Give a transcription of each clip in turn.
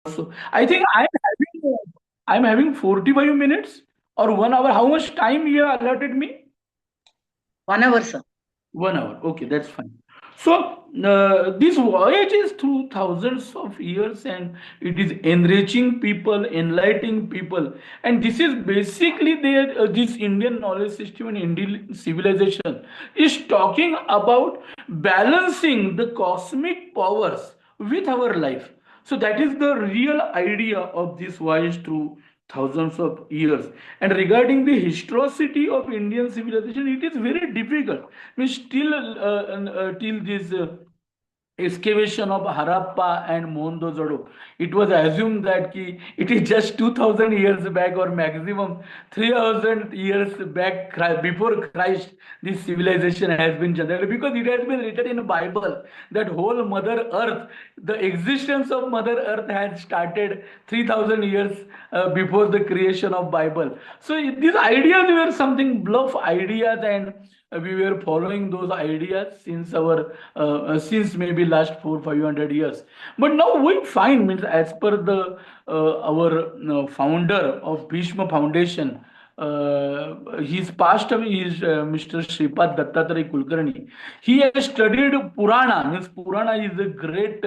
also. I think I'm having 45 minutes or 1 hour. How much time you have allotted me? 1 hour, sir. 1 hour. Okay, that's fine. So this voyage is through thousands of years, and it is enriching people, enlightening people, and this is basically this Indian knowledge system and Indian civilization is talking about balancing the cosmic powers with our life. So that is the real idea of this voyage through thousands of years. And regarding the historicity of Indian civilization, it is very difficult. We still till this excavation of Harappa and Mohenjo-daro, it was assumed that it is just 2000 years back or maximum 3000 years back before Christ this civilization has been generated, because it has been written in the Bible that whole Mother Earth, the existence of Mother Earth had started 3000 years before the creation of Bible. So these ideas were something bluff ideas, and we were following those ideas since maybe last 400-500 years. But now we find, means as per the our founder of Bhishma Foundation, he's passed away, is Mr. Shripad Dattatreya Kulkarni. He has studied Purana, means Purana is a great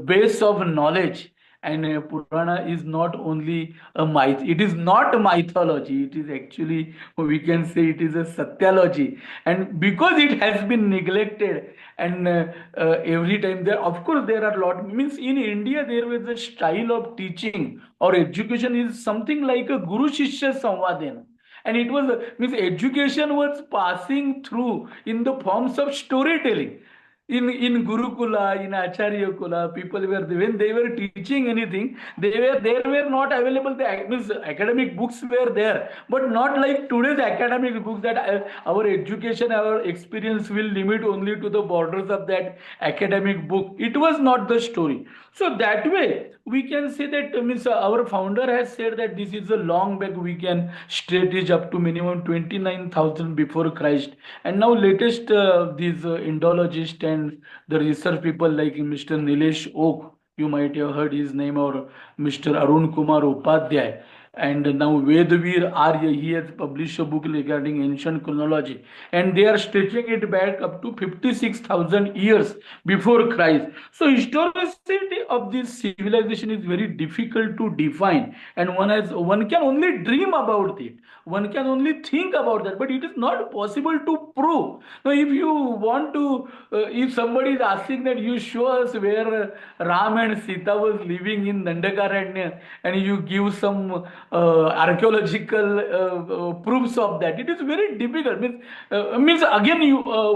base of knowledge. And Purana is not only a myth, it is not a mythology, it is actually, we can say, it is a satyology. And because it has been neglected, and every time there, of course, there are a lot, means in India, there was a style of teaching or education is something like a Guru Shishya Samvadena. And it was, means education was passing through in the forms of storytelling. In Gurukula, in Acharya Kula, people were, when they were teaching anything, they were not available. The means academic books were there, but not like today's academic books that our education, our experience will limit only to the borders of that academic book. It was not the story. So that way, we can say that means our founder has said that this is a long back. We can straight it up to minimum 29,000 before Christ. And now latest these Indologist and the research people like Mr. Nilesh Oak, you might have heard his name, or Mr. Arun Kumar Upadhyay. And now Vedavir Arya, he has published a book regarding ancient chronology, and they are stretching it back up to 56,000 years before Christ. So historicity of this civilization is very difficult to define, and one can only dream about it. One can only think about that, but it is not possible to prove. Now, if you want to, if somebody is asking that you show us where Ram and Sita was living in Dandakaranya, and you give some archaeological proofs of that, it is very difficult. Means again,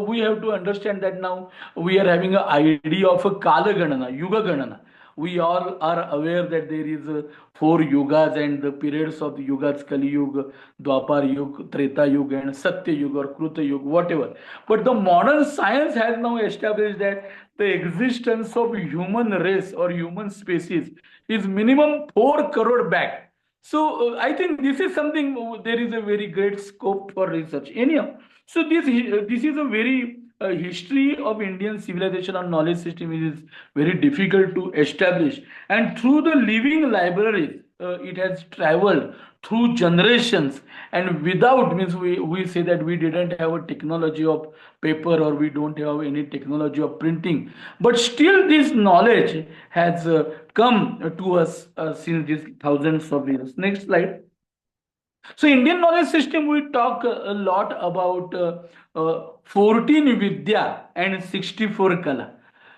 we have to understand that now we are having an idea of a Kala Ganana, Yuga Ganana. We all are aware that there is four yugas, and the periods of the yugas: Kali Yuga, Dwapar Yuga, Treta Yuga, and Satya Yuga or Kruta Yuga, whatever. But the modern science has now established that the existence of human race or human species is minimum 4 crore back. So I think this is something, there is a very great scope for research. Anyhow, so this is a very history of Indian civilization and knowledge system is very difficult to establish. And through the living libraries, it has traveled through generations. And without, means we say that we didn't have a technology of paper, or we don't have any technology of printing. But still, this knowledge has come to us since these thousands of years. Next slide. So Indian knowledge system, we talk a lot about 14 Vidya and 64 Kala.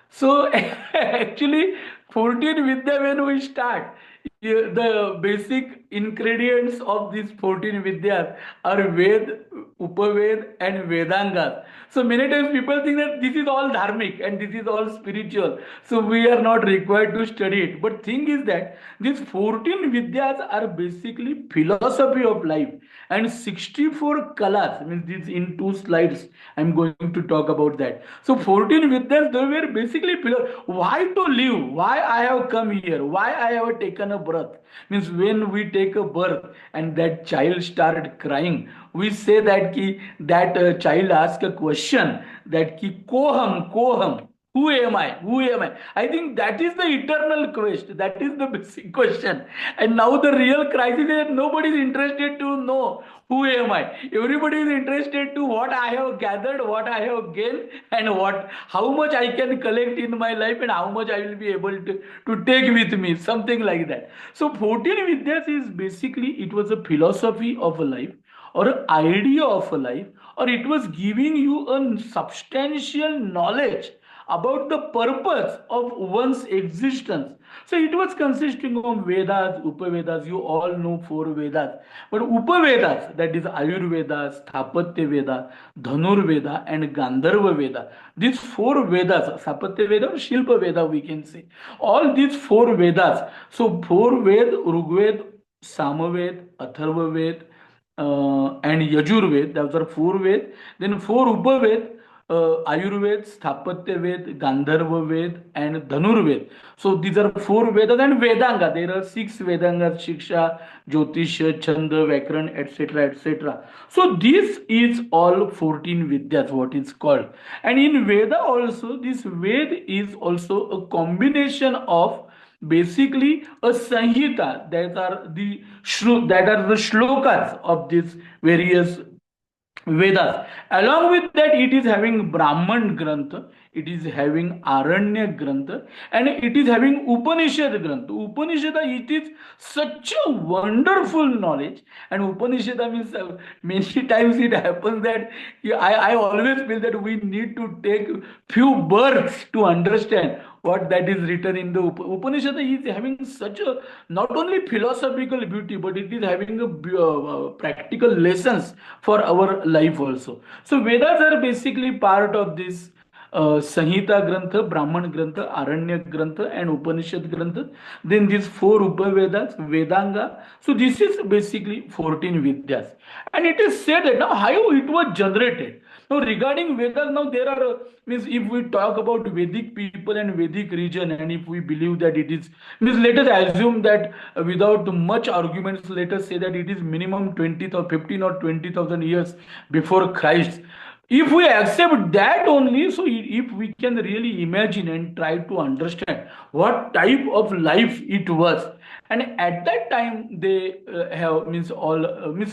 So actually, 14 Vidya, when we start, the basic ingredients of these 14 Vidyas are Ved, Upaved, and Vedanga. So many times people think that this is all dharmic and this is all spiritual. So we are not required to study it. But thing is that these 14 Vidyas are basically philosophy of life. And 64 kalas, means this in 2 slides, I'm going to talk about that. So 14 Vidyas, they were basically why to live, why I have come here, why I have taken a birth. Means when we take a birth and that child started crying, we say that that child asks a question that koham koham. Who am I? Who am I? I think that is the eternal quest. That is the basic question. And now the real crisis is that nobody is interested to know who am I. Everybody is interested to what I have gathered, what I have gained, and what how much I can collect in my life and how much I will be able to take with me. Something like that. So 14 Vidyas is basically it was a philosophy of a life or an idea of a life, or it was giving you a substantial knowledge about the purpose of one's existence. So it was consisting of Vedas, Upavedas. You all know four Vedas. But Upavedas, that is Ayurveda, Sthapatya Veda, Dhanur Veda, and Gandharva Veda. These four Vedas, Sthapatya Veda or Shilpa Veda, we can say. All these four Vedas. So four Ved, Rigved, Samaved, Atharva Ved, and Yajurved. Those are four Ved. Then four Upaved, Ayurved, Sthapatya Ved, Gandharva Ved, and Dhanur Ved. So these are four Vedas and Vedanga. There are six Vedangas: Shiksha, Jyotisha, Chanda, Vyakaran, etc., etc. So this is all 14 Vidyas, what is called. And in Veda also, this Ved is also a combination of basically a Sanhita, that are the shlokas of these various Vedas. Along with that, it is having Brahman Grantha, it is having Aranya Grantha, and it is having Upanishad Grantha. Upanishad, it is such a wonderful knowledge, and Upanishad means many times it happens that I always feel that we need to take few births to understand what that is written in the Upanishad is having such a not only philosophical beauty, but it is having a practical lessons for our life also. So Vedas are basically part of this Sanhita Grantha, Brahman Grantha, Aranya Grantha, and Upanishad Grantha. Then these four Upavedas, Vedanga. So this is basically 14 Vidyas. And it is said that now how it was generated. Now regarding Vedas, now there are means if we talk about Vedic people and Vedic region, and if we believe that it is means let us assume that without much arguments, let us say that it is minimum 20 or 15 or 20,000 years before Christ. If we accept that only, so if we can really imagine and try to understand what type of life it was, and at that time they have means all means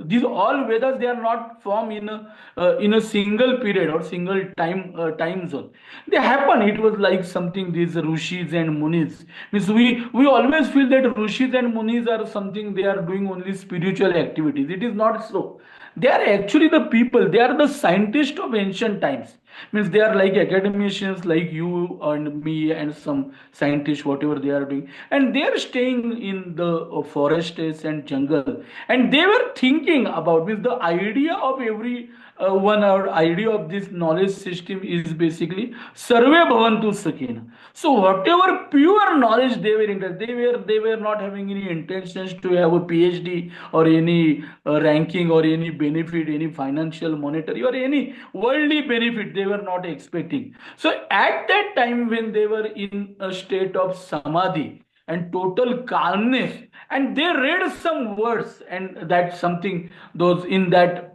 these all Vedas, they are not formed in a single period or single time zone. They happen. It was like something these rishis and munis means we always feel that rishis and munis are something they are doing only spiritual activities. It is not so. They are actually the people, they are the scientists of ancient times. Means they are like academicians like you and me and some scientists, whatever they are doing. And they are staying in the forests and jungle. And they were thinking about means the idea of every one our idea of this knowledge system is basically Sarve Bhavantu Sakhina. So whatever pure knowledge they were interested, they were not having any intentions to have a PhD or any ranking or any benefit, any financial, monetary or any worldly benefit they were not expecting. So at that time when they were in a state of samadhi and total calmness, and they read some words, and that's something those in that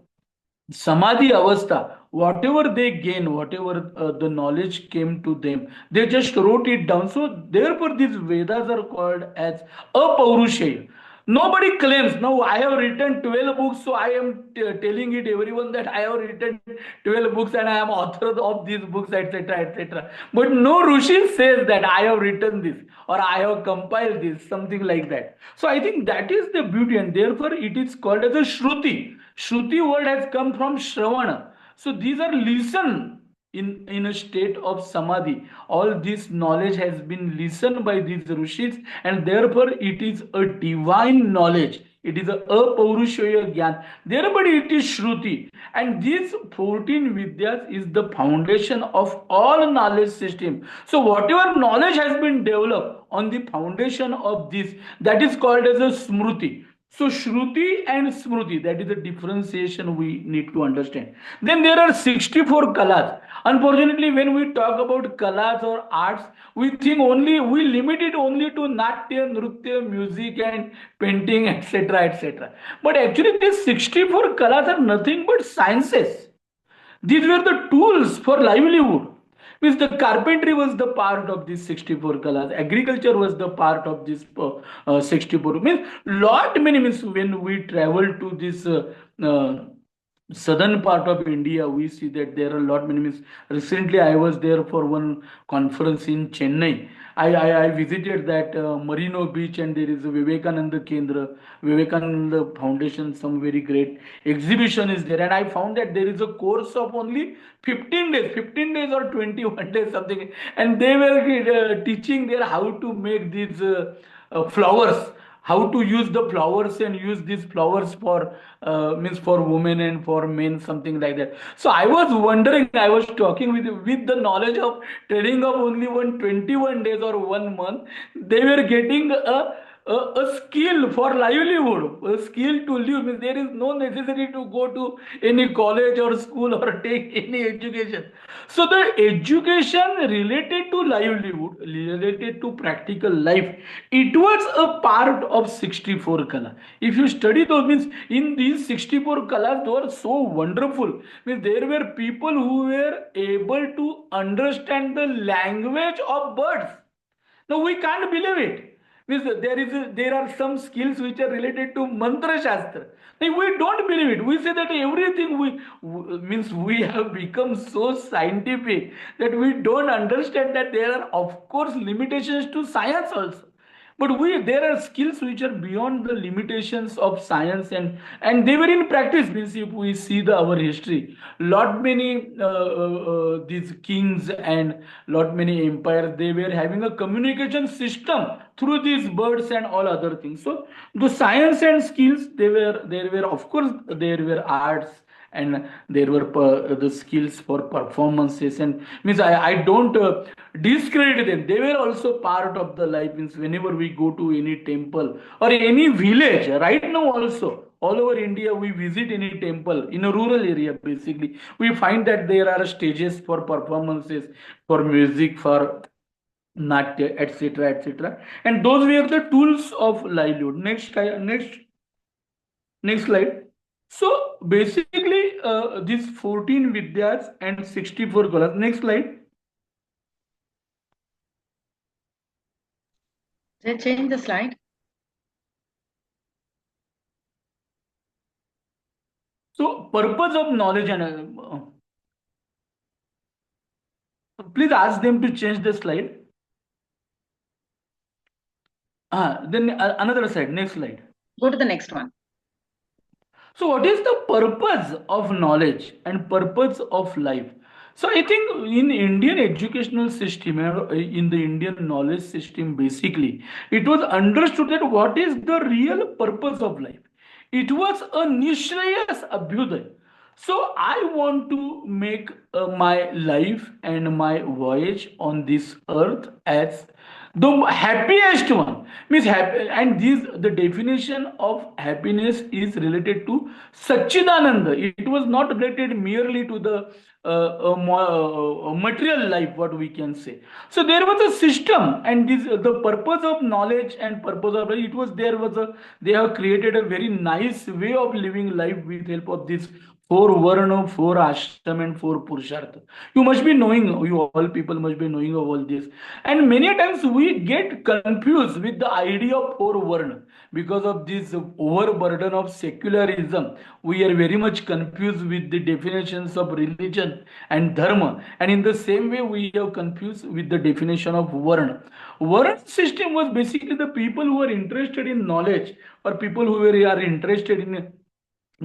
samadhi avastha, whatever they gain, whatever the knowledge came to them, they just wrote it down. So therefore these Vedas are called as apaurushaya. Nobody claims now I have written 12 books, so I am telling it everyone that I have written 12 books and I am author of these books, etc., etc. But no Rishi says that I have written this or I have compiled this, something like that. So I think that is the beauty, and therefore it is called as a Shruti. Shruti word has come from Shravana. So these are listen in a state of samadhi. All this knowledge has been listened by these rishis, and therefore it is a divine knowledge. It is a apaurushaya gyan. Therefore it is Shruti. And these 14 Vidyas is the foundation of all knowledge system. So whatever knowledge has been developed on the foundation of this, that is called as a Smruti. So Shruti and Smruti, that is the differentiation we need to understand. Then there are 64 kalas. Unfortunately, when we talk about kalas or arts, we limit it only to natya, nrutya, music and painting, etc., etc. But actually these 64 kalas are nothing but sciences. These were the tools for livelihood. Means the carpentry was the part of this 64 colors. Agriculture was the part of this 64. Means lot many means when we travel to this southern part of India, we see that there are a lot many means. Recently, I was there for one conference in Chennai. I visited that Marino Beach, and there is a Vivekananda Kendra, Vivekananda Foundation, some very great exhibition is there. And I found that there is a course of only 15 days or 21 days, something. And they were teaching there how to make these flowers, how to use the flowers and use these flowers for means for women and for men, something like that. So I was wondering, I was talking with the knowledge of training of only 121 days or 1 month, they were getting a skill for livelihood, a skill to live. Means there is no necessity to go to any college or school or take any education. So the education related to livelihood, related to practical life, it was a part of 64 color. If you study those, means in these 64 colors, they were so wonderful. Means there were people who were able to understand the language of birds. Now we can't believe it. Means there are some skills which are related to mantra shastra. Like we don't believe it. We say that everything means we have become so scientific that we don't understand that there are of course limitations to science also. But we there are skills which are beyond the limitations of science, and they were in practice. Means if we see our history, lot many these kings and lot many empires, they were having a communication system through these birds and all other things. So the science and skills, there were of course there were arts, and there were the skills for performances, and means I don't discredit them. They were also part of the life. Means whenever we go to any temple or any village right now also, all over India, we visit any temple in a rural area, basically we find that there are stages for performances, for music, for natya, etc., etc., and those were the tools of livelihood. Next slide. So basically, these 14 vidyas and 64 colors. Next slide. They change the slide. So purpose of knowledge, and please ask them to change the slide. Then another slide. Next slide. Go to the next one. So what is the purpose of knowledge and purpose of life? So I think in Indian educational system, in the Indian knowledge system, basically, it was understood that what is the real purpose of life. It was a Nishrayas Abhyuday. So I want to make my life and my voyage on this earth as the happiest one. Means happy, and this the definition of happiness is related to Satchidananda. It was not related merely to the material life, what we can say. So there was a system, and this the purpose of knowledge and purpose of life, it was there was a they have created a very nice way of living life with help of this four varna, four ashram, and four purushartha. You must be knowing, you all people must be knowing of all this. And many times we get confused with the idea of four varna because of this overburden of secularism. We are very much confused with the definitions of religion and dharma. And in the same way, we are confused with the definition of varna. Varna system was basically the people who are interested in knowledge, or people who are interested in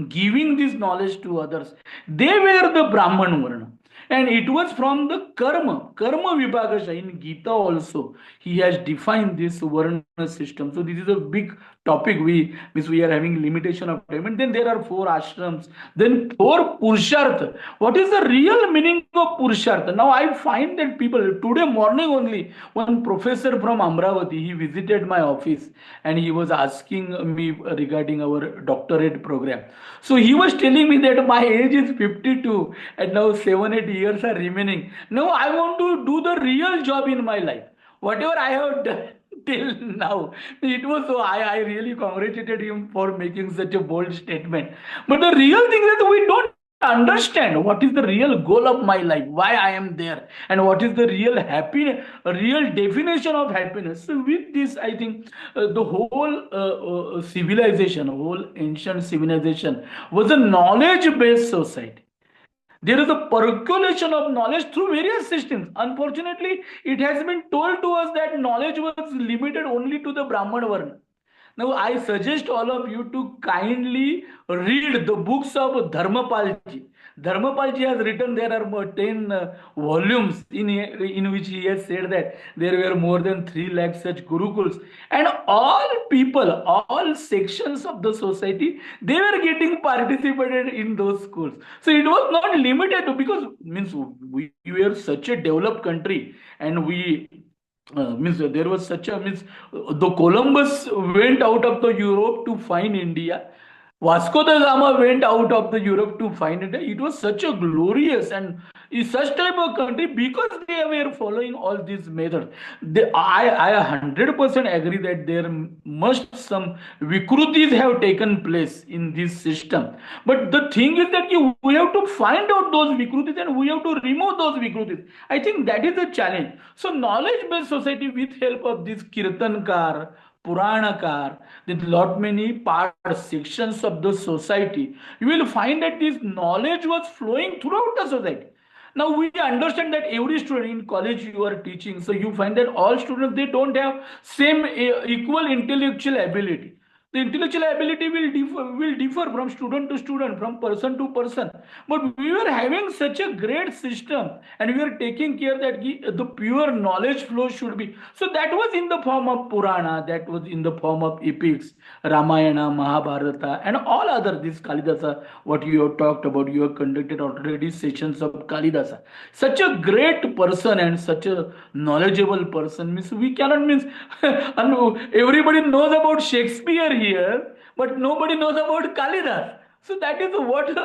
giving this knowledge to others. They were the Brahman Varna. And it was from the Karma Vibhagasha. In Gita also, he has defined this Varna system. So this is a big topic. We are having limitation of time. And then there are four ashrams. Then four Purushartha. What is the real meaning of Purushartha? Now I find that people, today morning only, one professor from Amravati, he visited my office and he was asking me regarding our doctorate program. So he was telling me that my age is 52 and now 7-8 years are remaining. Now I want to do the real job in my life. Whatever I have done till now, it was so I really congratulated him for making such a bold statement. But the real thing is that we don't understand what is the real goal of my life, why I am there, and what is the real happiness, real definition of happiness. So with this, I think the whole civilization, whole ancient civilization was a knowledge-based society. There is a percolation of knowledge through various systems. Unfortunately, it has been told to us that knowledge was limited only to the Brahman Varna. Now, I suggest all of you to kindly read the books of Dharmapalji. Dharmapalji has written there are more 10 volumes in which he has said that there were more than 3 lakh such gurukuls. And all people, all sections of the society, they were getting participated in those schools. So it was not limited to, because means we were such a developed country, and we means there was such a means the Columbus went out of the Europe to find India. Vasco da Gama went out of the Europe to find India. It was such a glorious and is such type of country because they were following all these methods. I 100% agree that there must some vikrutis have taken place in this system. But the thing is that we have to find out those vikrutis and we have to remove those vikrutis. I think that is a challenge. So knowledge-based society with help of this Kirtankar, Puranakar, with lot many parts, sections of the society, you will find that this knowledge was flowing throughout the society. Now we understand that every student in college you are teaching, so you find that all students they don't have same equal intellectual ability. The intellectual ability will differ from student to student, from person to person. But we were having such a great system, and we were taking care that the pure knowledge flow should be. So that was in the form of Purana, that was in the form of epics, Ramayana, Mahabharata, and all other this Kalidasa. What you have talked about, you have conducted already sessions of Kalidasa. Such a great person and such a knowledgeable person. Means we cannot means everybody knows about Shakespeare here, but nobody knows about Kalidas. So that is what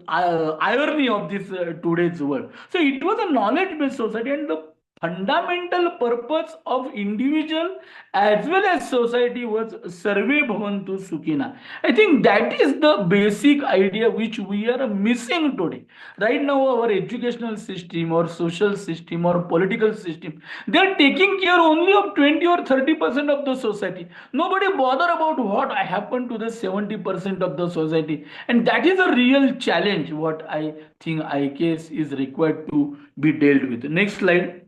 irony of this today's world. So it was a knowledge-based society, and the fundamental purpose of individual as well as society was Sarve Bhavantu Sukhina. I think that is the basic idea which we are missing today. Right now, our educational system or social system or political system, they are taking care only of 20 or 30% of the society. Nobody bother about what happened to the 70% of the society. And that is a real challenge what I think IKS is required to be dealt with. Next slide.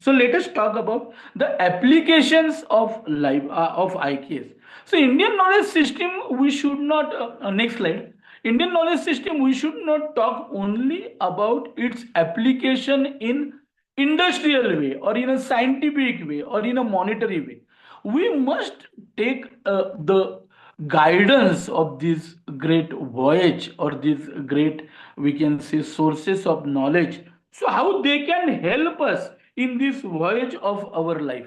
So let us talk about the applications of life of IKS. So Indian knowledge system, we should not next slide. Indian knowledge system, we should not talk only about its application in industrial way or in a scientific way or in a monetary way. We must take the guidance of this great voyage or this great, we can say, sources of knowledge. So how they can help us in this voyage of our life.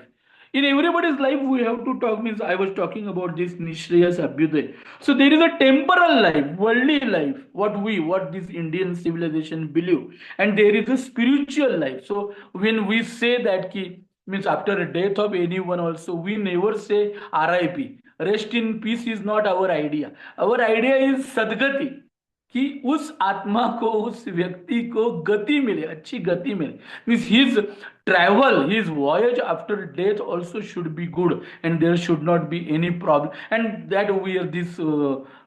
In everybody's life, we have to talk. Means I was talking about this Nishriyas Abhyuday. So there is a temporal life, worldly life, what this Indian civilization believe, and there is a spiritual life. So when we say that ki, means after a death of anyone also, we never say RIP. Rest in peace is not our idea. Our idea is Sadgati. कि उस आत्मा को, उस व्यक्ति को गति मिले, अच्छी गति मिले. Means his travel, his voyage after death also should be good, and there should not be any problem. And that we are this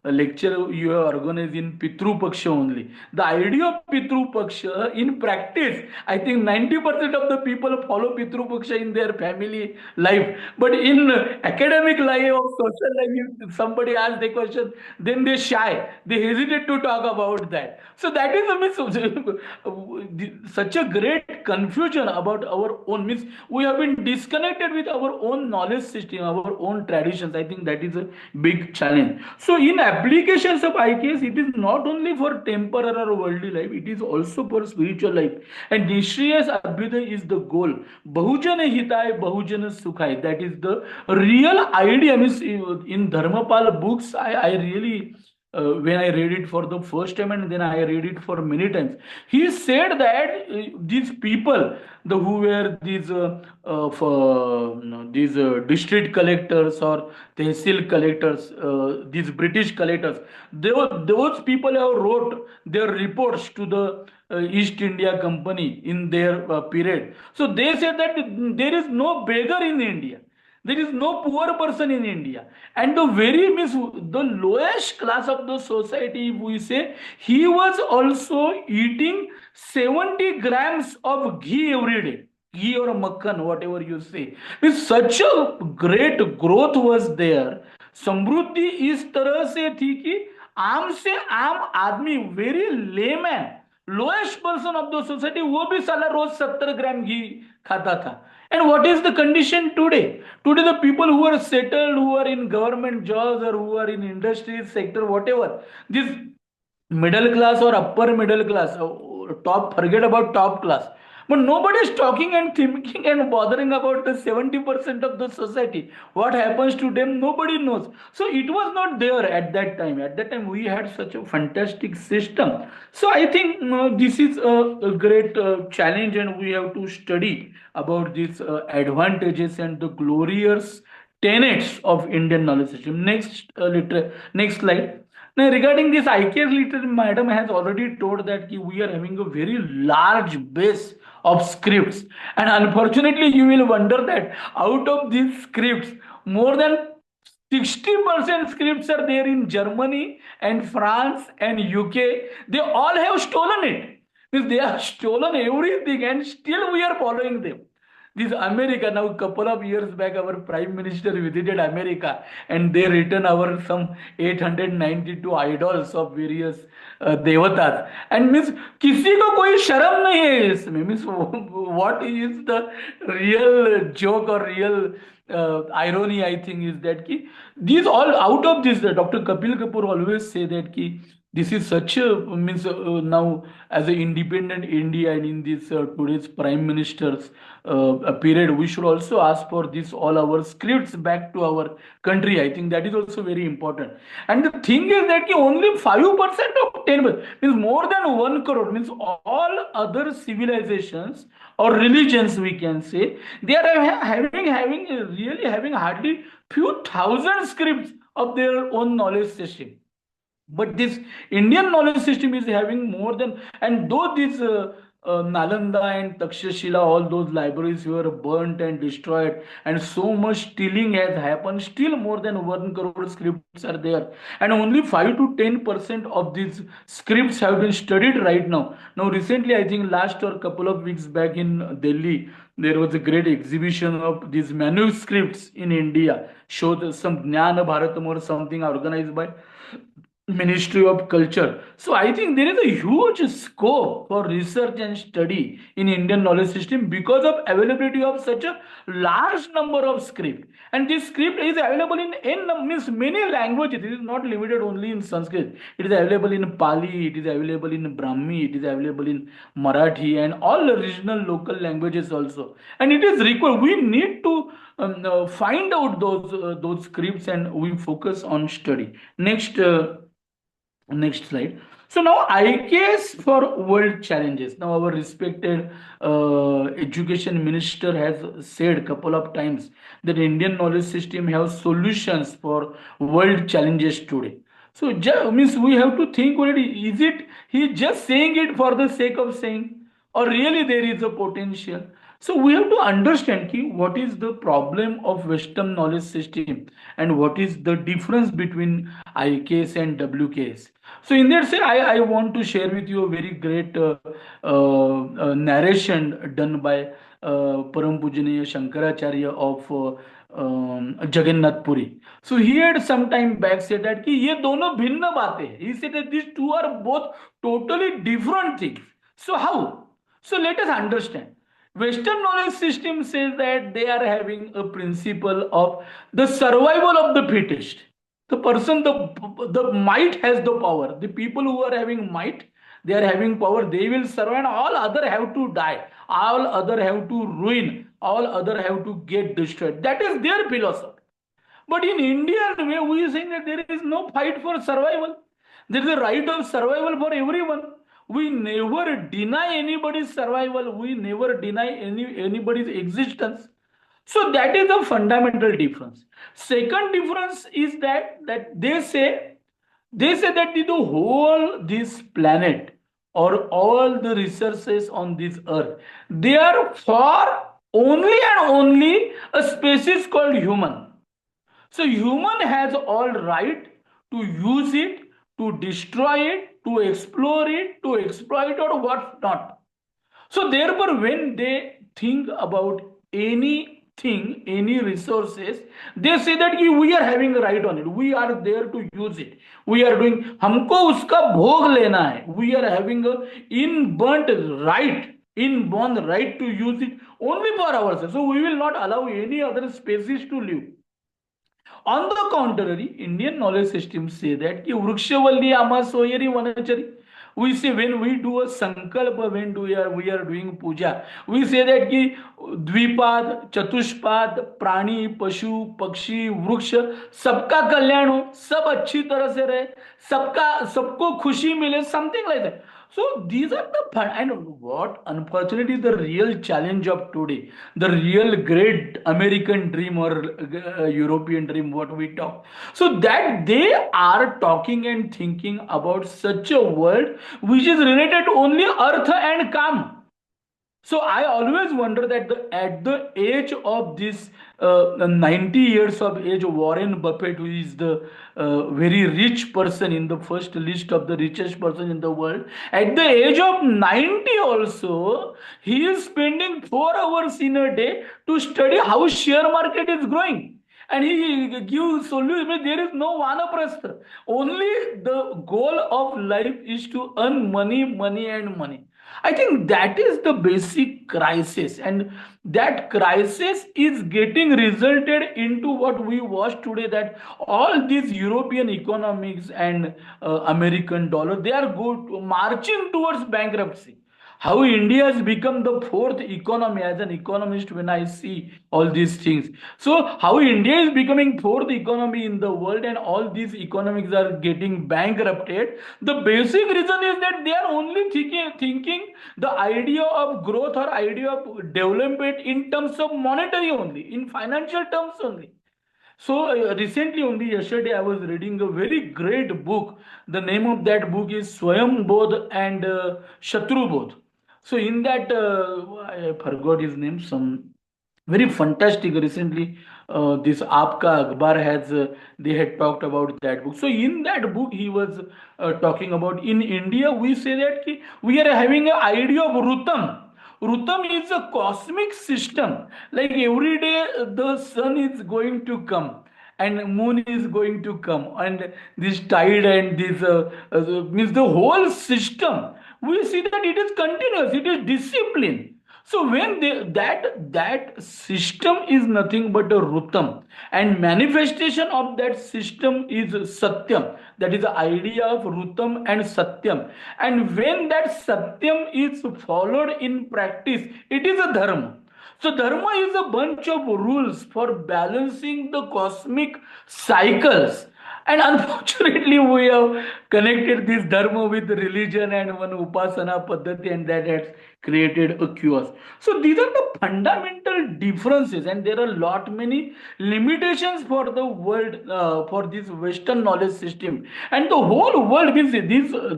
lecture you have organized in Pitru Paksha only. The idea of Pitru Paksha in practice, I think 90% of the people follow Pitru Paksha in their family life. But in academic life or social life, if somebody asks the question, then they shy. They hesitate to talk about that. So that is such a great confusion about our own. Means we have been disconnected with our own knowledge system, our own traditions. I think that is a big challenge. So in applications of IKS, it is not only for temporal or worldly life, it is also for spiritual life. And Nishriyas Abhyuday is the goal. Bahujana Hitay, Bahujana Sukhay. That is the real idea. Means in Dharmapal books, I really when I read it for the first time and then I read it for many times. He said that these people, who were these district collectors or tehsil collectors, these British collectors, those people have wrote their reports to the East India Company in their period. So they said that there is no beggar in India. There is no poor person in India. And the very means the lowest class of the society, we say, he was also eating 70 grams of ghee every day. Ghee or makhan, whatever you say. With such a great growth was there. समृद्धि इस तरह से थी कि आम से आम आदमी, very layman, lowest person of the society, वो भी साला रोज 70 ग्राम घी खाता था. And what is the condition today? Today, the people who are settled, who are in government jobs or who are in industry sector, whatever, this middle class or upper middle class, top, forget about top class. But nobody is talking and thinking and bothering about the 70% of the society. What happens to them, nobody knows. So it was not there at that time. At that time, we had such a fantastic system. So I think this is a great challenge, and we have to study about these advantages and the glorious tenets of Indian knowledge system. Next slide. Now, regarding this IKS literature, madam has already told that we are having a very large base of scripts. And unfortunately, you will wonder that out of these scripts, more than 60% scripts are there in Germany and France and UK. They all have stolen it. Means they have stolen everything and still we are following them. This America, now couple of years back, our Prime Minister visited America and they written our some 892 idols of various देवतास. And means किसी को कोई शर्म नहीं है इसमें. Means what is the real joke or real irony, I think, is that ki these all out of this, Dr. Kapil Kapoor always say that ki this is such a means now as an independent India and in this today's prime minister's period, we should also ask for this all our scripts back to our country. I think that is also very important. And the thing is that ki only 5% of 10 means more than 1 crore, means all other civilizations or religions, we can say, they are having really having hardly few thousand scripts of their own knowledge system. But this Indian knowledge system is having more than, and though this Nalanda and Takshashila, all those libraries were burnt and destroyed, and so much stealing has happened, still more than 1 crore scripts are there. And only 5 to 10% of these scripts have been studied right now. Now, recently, I think last or couple of weeks back in Delhi, there was a great exhibition of these manuscripts in India, showed some Jnana Bharatam or something organized by Ministry of Culture. So I think there is a huge scope for research and study in Indian knowledge system because of availability of such a large number of script. And this script is available in means many languages. It is not limited only in Sanskrit. It is available in Pali, it is available in Brahmi, it is available in Marathi and all the regional local languages also. And it is required. We need to find out those scripts and we focus on study. Next slide. So now IKS for world challenges. Now our respected education minister has said a couple of times that Indian knowledge system has solutions for world challenges today. So means we have to think already, is it he just saying it for the sake of saying, or really there is a potential? So we have to understand what is the problem of Western knowledge system and what is the difference between IKS and WKS. So in that say, I want to share with you a very great narration done by Param Pujaniya Shankaracharya of Jagannath Puri. So he had some time back said that कि ये दोनों भिन्न बातें हैं. He said that these two are both totally different things. So how? So let us understand. Western knowledge system says that they are having a principle of the survival of the fittest. The person, the might has the power. The people who are having might, they are having power, they will survive, and all other have to die. All other have to ruin. All other have to get destroyed. That is their philosophy. But in Indian way, we are saying that there is no fight for survival. There is a right of survival for everyone. We never deny anybody's survival. We never deny anybody's existence. So that is the fundamental difference. Second difference is that they say that the whole this planet or all the resources on this earth, they are for only and only a species called human. So human has all right to use it, to destroy it, to explore it, to exploit or what not. So therefore, when they think about anything, any resources, they say that कि we are having a right on it. We are there to use it. We are doing. हमको उसका भोग लेना है. We are having a inborn right to use it only for ourselves. So we will not allow any other species to live. On the contrary, Indian knowledge systems say that ki vrikshavalli ama soyari vanachari. We say when we do a sankalpa, when we are doing puja, we say that ki द्विपाद, चतुष्पाद, प्राणी, पशु, पक्षी, वृक्ष, सबका कल्याण हो, सब अच्छी तरह से रहे, सबको खुशी मिले, something like that. So these are the fun. And what unfortunately the real challenge of today, the real great American dream or European dream, what we talk. So that they are talking and thinking about such a world which is related to only earth and calm. So I always wonder that at the age of this 90 years of age, Warren Buffett, who is the very rich person in the first list of the richest person in the world, at the age of 90 also, he is spending 4 hours in a day to study how share market is growing. And he gives solution. There is no vanaprastha. Only the goal of life is to earn money, money and money. I think that is the basic crisis, and that crisis is getting resulted into what we watch today, that all these European economics and American dollar, they are marching towards bankruptcy. How India has become the fourth economy as an economist when I see all these things. So how India is becoming fourth economy in the world and all these economics are getting bankrupted. The basic reason is that they are only thinking the idea of growth or idea of development in terms of monetary only, in financial terms only. So recently, only yesterday, I was reading a very great book. The name of that book is Swayam Bodh and Shatru Bodh. So in that, I forgot his name. Some very fantastic. Recently, this Aapka Akhbar has they had talked about that book. So in that book, he was talking about in India. We say that we are having an idea of Rutam. Rutam is a cosmic system. Like every day, the sun is going to come and moon is going to come, and this tide and this means the whole system. We see that it is continuous. It is discipline. So when that system is nothing but a rutam, and manifestation of that system is satyam. That is the idea of rutam and satyam. And when that satyam is followed in practice, it is a dharma. So dharma is a bunch of rules for balancing the cosmic cycles. And unfortunately, we have connected this dharma with religion and one upasana paddhati, and that has created a chaos. So these are the fundamental differences, and there are a lot many limitations for the world, for this Western knowledge system, and the whole world means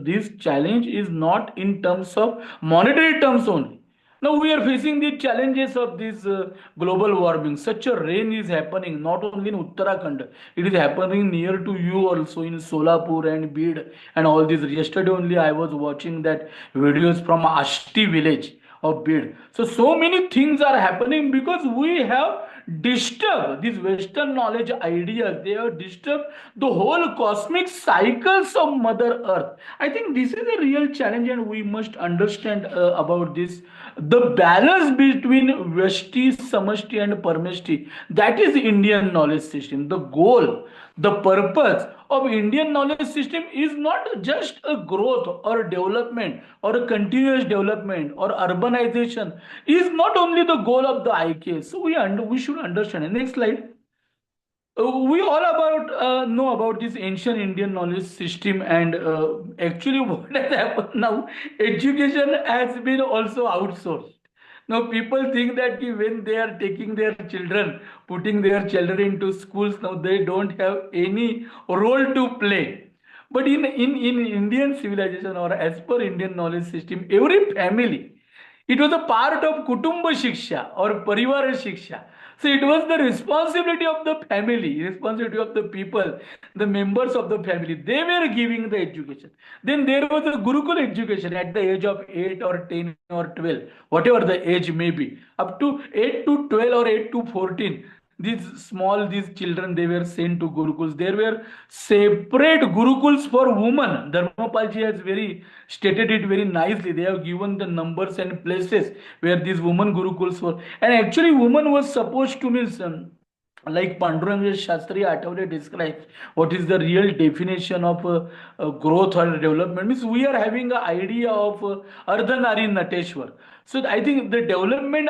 this challenge is not in terms of monetary terms only. Now we are facing the challenges of this global warming. Such a rain is happening not only in Uttarakhand, it is happening near to you also in Solapur and Bid and all this. Yesterday only I was watching that videos from Ashti village of Bid. So many things are happening because we have disturbed these Western knowledge ideas. They have disturbed the whole cosmic cycles of Mother Earth. I think this is a real challenge, and we must understand about this. The balance between Vashti, Samashti, and Parmeshti, that is Indian knowledge system. The goal, the purpose of Indian knowledge system is not just a growth or development or a continuous development or urbanization, is not only the goal of the IK. So we should understand. Next slide. We all about know about this ancient Indian knowledge system, and actually, what has happened now, education has been also outsourced. Now, people think that when they are taking their children, putting their children into schools, now they don't have any role to play. But in Indian civilization, or as per Indian knowledge system, every family, it was a part of Kutumba Shiksha or Parivara Shiksha. So it was the responsibility of the family, responsibility of the people, the members of the family. They were giving the education. Then there was a Gurukul education at the age of 8 or 10 or 12, whatever the age may be. Up to 8 to 12 or 8 to 14, these children, they were sent to gurukuls. There were separate gurukuls for women. Dharmapalji has very stated it very nicely. They have given the numbers and places where these women gurukuls were, and actually women was supposed to mean like Panduranga Shastri Atavale describes what is the real definition of growth or development. Means we are having an idea of Ardhanari Nateshwar. So I think the development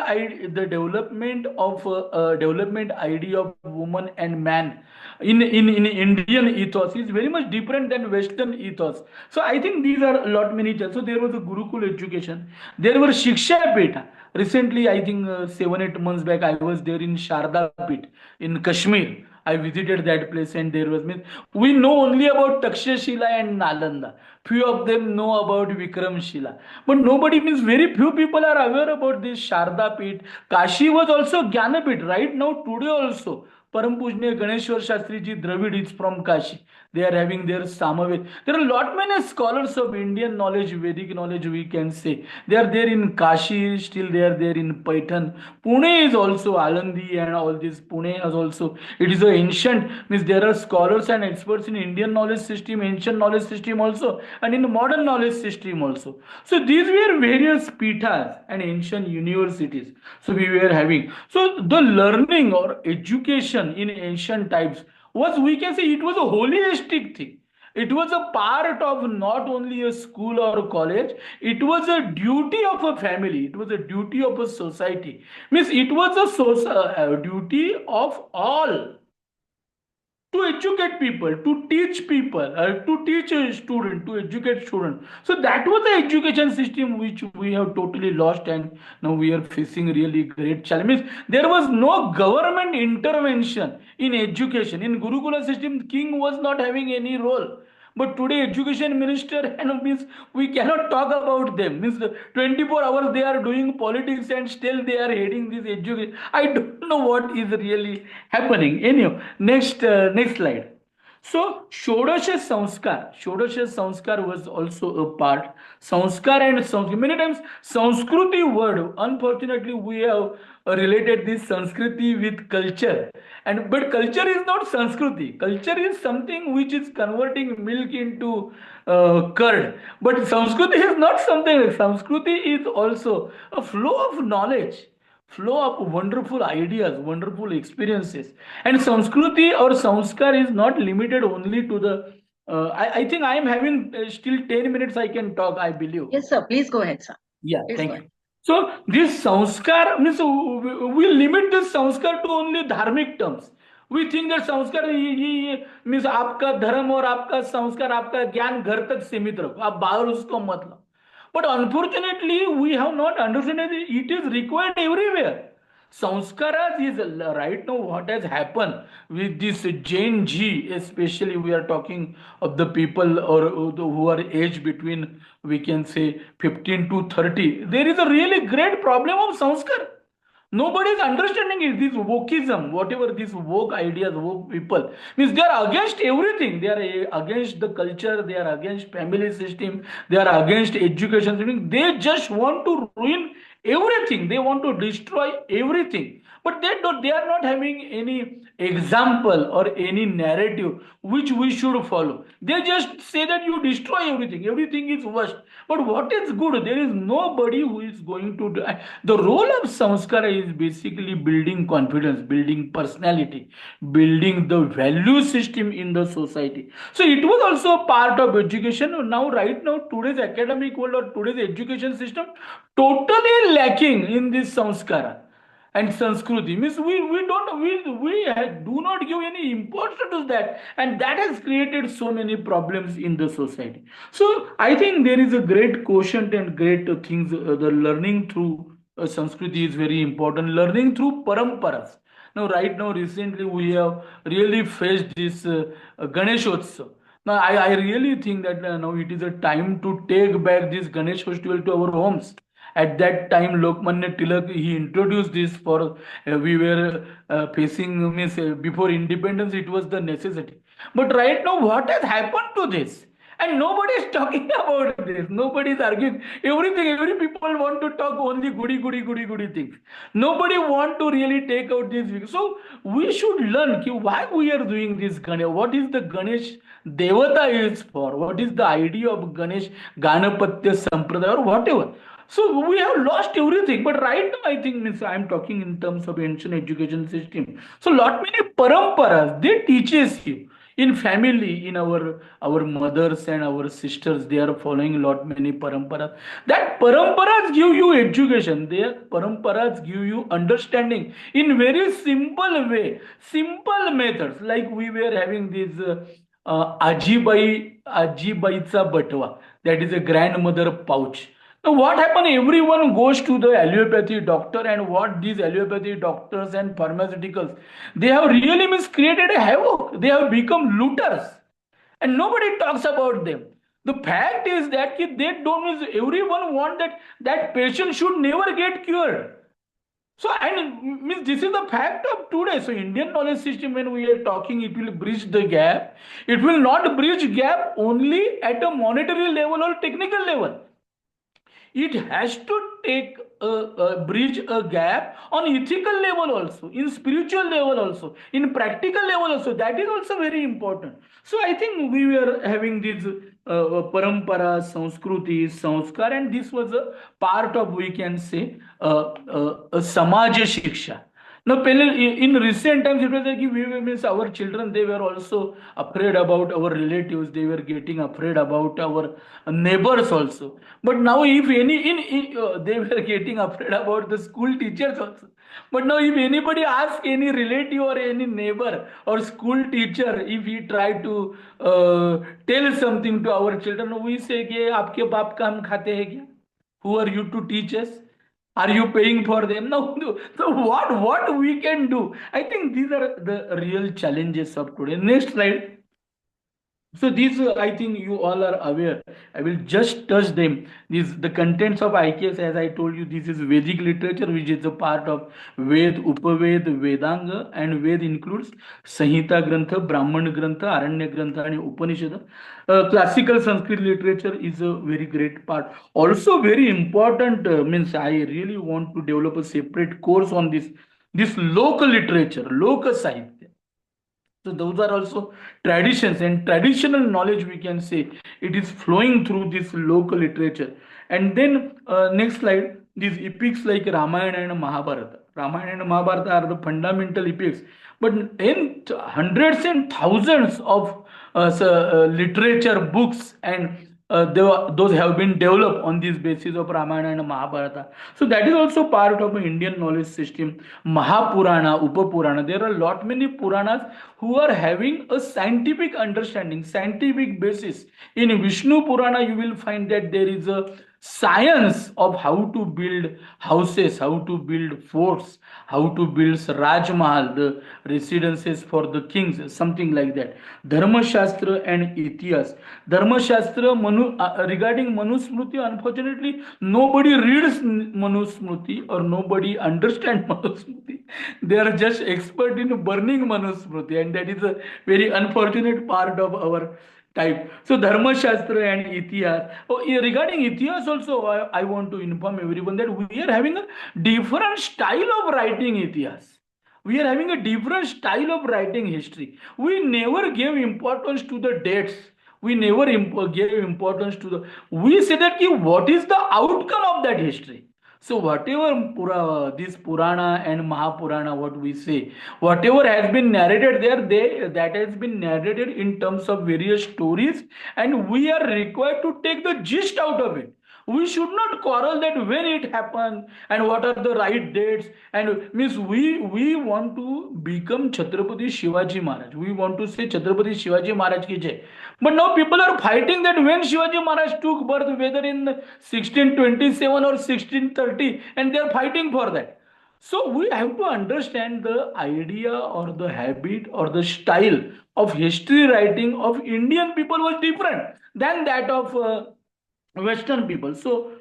idea of woman and man in Indian ethos is very much different than Western ethos. So I think these are a lot many. So there was a Gurukul education. There were Shiksha Peta. Recently, I think 7 8 months back, I was there in Sharda Pit in Kashmir. I visited that place, and there was means we know only about Takshashila and Nalanda. Few of them know about Vikramshila, but nobody means very few people are aware about this Sharda Pit. Kashi was also Jnanapit right now today also. Param Pujne Ganeshwar Shastri ji Dravid is from Kashi. They are having their Samaved. There are a lot many scholars of Indian knowledge, Vedic knowledge, we can say. They are there in Kashi, still they are there in Paitan. Pune is also Alandi and all this. Pune is also, it is a ancient, means there are scholars and experts in Indian knowledge system, ancient knowledge system also, and in the modern knowledge system also. So these were various pithas and ancient universities. So we were having. So the learning or education in ancient times was, we can say, it was a holistic thing. It was a part of not only a school or a college, it was a duty of a family, it was a duty of a society. Means it was a duty of all to educate people, to teach people, to teach a student, to educate student. So that was the education system which we have totally lost, and now we are facing really great challenges. There was no government intervention in education. In Gurukula system, king was not having any role. But today, education minister, and means we cannot talk about them. Means 24 hours they are doing politics, and still they are heading this education. I don't know what is really happening. Anyway, next slide. So Shodasha Sanskar was also a part. Sanskar and Sanskrit. Many times Sanskriti word, unfortunately, we have related this Sanskriti with culture. And but culture is not Sanskriti. Culture is something which is converting milk into curd. But Sanskriti is not something like Sanskriti is also a flow of knowledge, flow of wonderful ideas, wonderful experiences. And Sanskriti or Sanskar is not limited only to the. I think I am having still 10 minutes I can talk, I believe. Yes, sir. Please go ahead, sir. Yeah, Please thank go you. ahead. So this sanskar means we limit this sanskar to only dharmic terms. We think that sanskar ये means आपका धर्म और आपका संस्कार, आपका ज्ञान घर तक सीमित रखो, आप बाहर उसको मत लो. But unfortunately, we have not understood that it is required everywhere. Sanskaras is right now what has happened with this Jain G, especially we are talking of the people or who are aged between, we can say, 15 to 30. There is a really great problem of Sanskar. Nobody is understanding it. This wokeism, whatever these woke ideas, woke people, means they are against everything. They are against the culture. They are against family system. They are against education system. They just want to ruin everything. They want to destroy everything. But they are not having any example or any narrative which we should follow. They just say that you destroy everything. Everything is worst. But what is good? There is nobody who is going to do. The role of samskara is basically building confidence, building personality, building the value system in the society. So it was also a part of education. Now, right now, today's academic world or today's education system totally lacking in this samskara. and Sanskriti means we do not give any importance to that, and that has created so many problems in the society. So I think there is a great quotient and great things. The learning through Sanskriti is very important. Learning through paramparas. Now, right now, recently we have really faced this Ganeshotsav. Now, I really think that now it is a time to take back this Ganesh festival to our homes. At that time, Lokmanya Tilak he introduced this for we were facing means before independence it was the necessity. But right now, what has happened to this? And nobody is talking about this. Nobody is arguing. Everything, every people want to talk only goody things. Nobody want to really take out this. So we should learn why we are doing this Ganesh. What is the Ganesh Devata is for? What is the idea of Ganesh Ganapatya Sampradaya or whatever? So we have lost everything. But right now, I think means I'm talking in terms of ancient education system. So lot many paramparas they teaches you in family, in our mothers and our sisters, they are following lot many paramparas. That paramparas give you education. Their paramparas give you understanding in very simple way, simple methods. Like we were having this Ajibaicha Batwa, that is a grandmother pouch. Now, what happened? Everyone goes to the allopathy doctor, and what these allopathy doctors and pharmaceuticals, they have really created a havoc. They have become looters, and nobody talks about them. The fact is that they don't mean everyone want that patient should never get cured. So, and means this is the fact of today. So, Indian knowledge system, when we are talking, it will bridge the gap. It will not bridge gap only at a monetary level or technical level. It has to take bridge a gap on ethical level also, in spiritual level also, in practical level also. That is also very important. So I think we were having these parampara, sanskruti, sanskar, and this was a part of, we can say, samaja shiksha. Now, in recent times, it was like we means our children, they were also afraid about our relatives. They were getting afraid about our neighbors also. But now, if they were getting afraid about the school teachers also. But now, if anybody asks any relative or any neighbor or school teacher, if we try to tell something to our children, we say, "कि आपके बाप का हम खाते हैं क्या? Who are you to teach us? Are you paying for them?" No. So what we can do? I think these are the real challenges of today. Next slide. So these, I think you all are aware. I will just touch them. These the contents of IKS, as I told you, this is Vedic literature, which is a part of Ved, Upaved, Vedanga, and Ved includes Samhita Grantha, Brahman Grantha, Aranya Grantha, and Upanishad. Classical Sanskrit literature is a very great part. Also, very important means I really want to develop a separate course on this local literature, local sahitya. So those are also traditions and traditional knowledge, we can say it is flowing through this local literature. And then next slide, these epics like Ramayana and Mahabharata. Ramayana and Mahabharata are the fundamental epics. But in hundreds and thousands of literature books and those have been developed on this basis of Ramayana and Mahabharata. So that is also part of an Indian knowledge system. Mahapurana, Upapurana, there are a lot many Puranas who are having a scientific understanding, scientific basis. In Vishnu Purana, you will find that there is a science of how to build houses, how to build forts, how to build Rajmahal, the residences for the kings, something like that. Dharma Shastra and Itihas. Dharma Shastra regarding Manusmriti, unfortunately, nobody reads Manusmriti or nobody understands Manusmriti. They are just expert in burning Manusmriti, and that is a very unfortunate part of our type. So Dharma Shastra and Itihas. Regarding Itihas also, I want to inform everyone that we are having a different style of writing Itihas. We are having a different style of writing history. We never gave importance to the dates. We never gave importance to the. We said that what is the outcome of that history. So whatever this Purana and Mahapurana, what we say, whatever has been narrated there, that has been narrated in terms of various stories, and we are required to take the gist out of it. We should not quarrel that when it happened and what are the right dates. And means we want to become Chhatrapati Shivaji Maharaj. We want to say Chhatrapati Shivaji Maharaj ki jai. But now people are fighting that when Shivaji Maharaj took birth, whether in 1627 or 1630, and they are fighting for that. So we have to understand the idea or the habit or the style of history writing of Indian people was different than that of Western people. So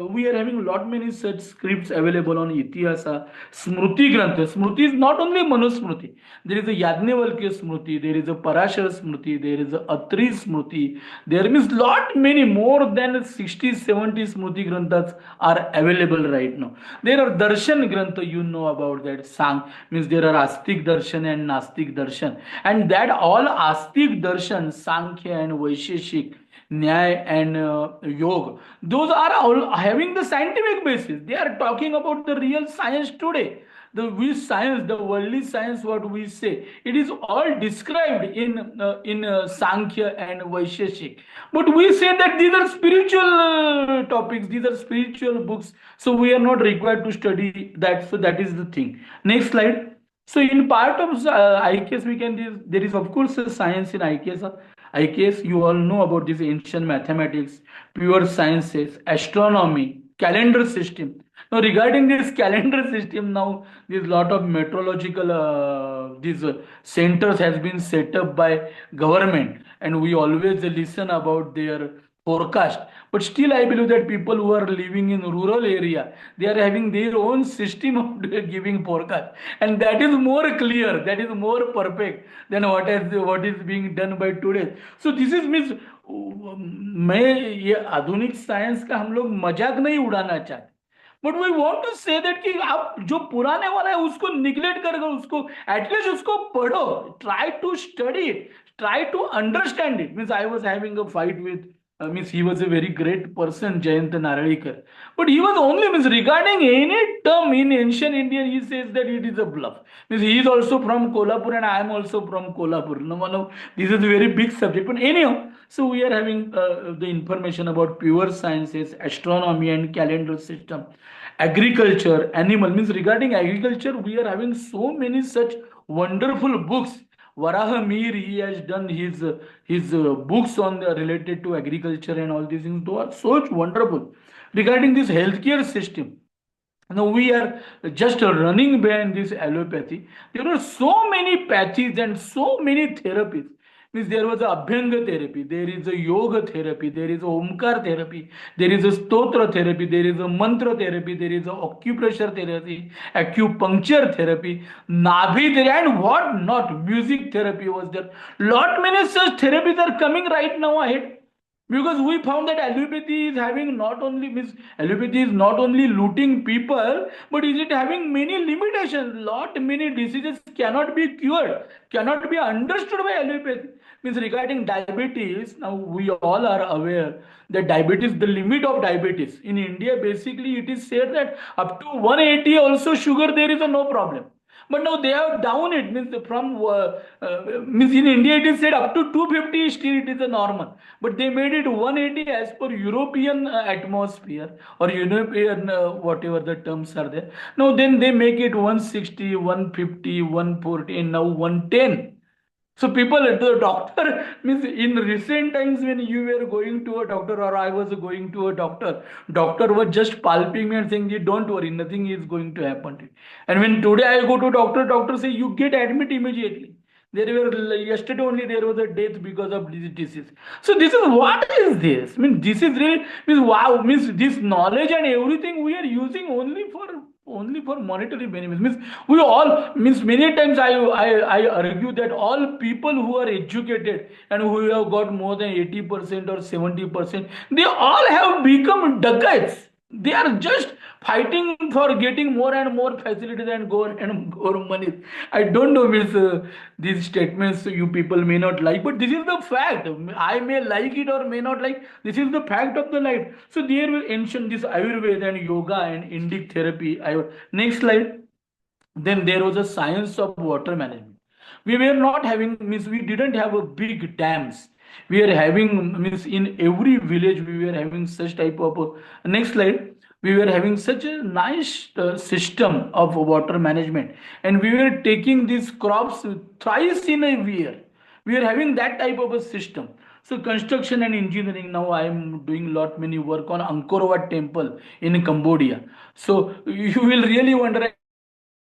we are having lot many such scripts available on Itihasa, Smruti Grantha. Smruti is not only Manusmruti. There is a Yajnavalkya Smruti, there is a Parashara Smruti, there is a Atri Smruti. There is lot many more than 60, 70 Smruti Granthas are available right now. There are Darshan Grantha, you know about that. Sang means there are Astik Darshan and Nastik Darshan. And that all Astik Darshan, Sankhya and Vaisheshik, Nyaya and Yoga, those are all having the scientific basis. They are talking about the real science today. The we science, the worldly science, what we say, it is all described in Sankhya and Vaisheshik. But we say that these are spiritual topics, these are spiritual books, so we are not required to study that. So that is the thing. Next slide. So in part of IKS, there is of course a science in IKS. IKS, you all know about this ancient mathematics, pure sciences, astronomy, calendar system. Now, regarding this calendar system, now there's lot of meteorological these centers has been set up by government, and we always listen about their forecast. But still, I believe that people who are living in rural area, they are having their own system of giving forecast, and that is more clear, that is more perfect than what is being done by today. So this is means मैं ये आधुनिक science का हम लोग मजाक नहीं उड़ाना चाहते, but we want to say that कि आप जो पुराने वाला है उसको निग्लेक्ट कर उसको एटलीस्ट उसको पढ़ो, try to study it, try to understand it. Means I was having a fight with means he was a very great person, Jayant Narlikar. But he was only means regarding any term in ancient Indian, he says that it is a bluff. Means he is also from Kolhapur and I am also from Kolhapur. No, this is a very big subject. But anyhow, so we are having the information about pure sciences, astronomy and calendar system, agriculture, animal. Means regarding agriculture, we are having so many such wonderful books. Varaha Mir, he has done his books on related to agriculture and all these things. Those are so wonderful. Regarding this healthcare system, now we are just running behind this allopathy. There are so many pathies and so many therapies. Means there was a Abhyanga therapy, there is a yoga therapy, there is a Omkar therapy, there is a Stotra therapy, there is a mantra therapy, there is a acupressure therapy, acupuncture therapy, Nabi therapy, and what not, music therapy was there. Lot many such therapies are coming right now ahead. Because we found that allopathy is having not only means allopathy is not only looting people, but is it having many limitations. Lot many diseases cannot be cured, cannot be understood by allopathy. Means regarding diabetes, now we all are aware that diabetes, the limit of diabetes in India, basically it is said that up to 180 also sugar there is a no problem. But now they have down it, means from means in India it is said up to 250 still it is a normal, but they made it 180 as per European atmosphere or European whatever the terms are there. Now then they make it 160, 150, 140 and now 110. So people, the doctor means in recent times when you were going to a doctor or I was going to a doctor was just palping me and saying, don't worry, nothing is going to happen to you. And when today I go to doctor say you get admit immediately. There were yesterday only there was a death because of this disease. So this is what is this? I mean, this is really means wow, means this knowledge and everything we are using only for monetary benefits. Means we all means many times I argue that all people who are educated and who have got more than 80% or 70%, they all have become dacoits. They are just fighting for getting more and more facilities and more money. I don't know, means these statements you people may not like, but this is the fact. I may like it or may not like. This is the fact of the life. So there will mention this Ayurveda and yoga and Indic therapy. Next slide. Then there was a science of water management. We were not having, means we didn't have a big dams. We are having, means in every village we were having such type of, next slide, we were having such a nice system of water management, and we were taking these crops thrice in a year. We are having that type of a system. So construction and engineering, now I am doing lot many work on Angkor Wat temple in Cambodia. So you will really wonder,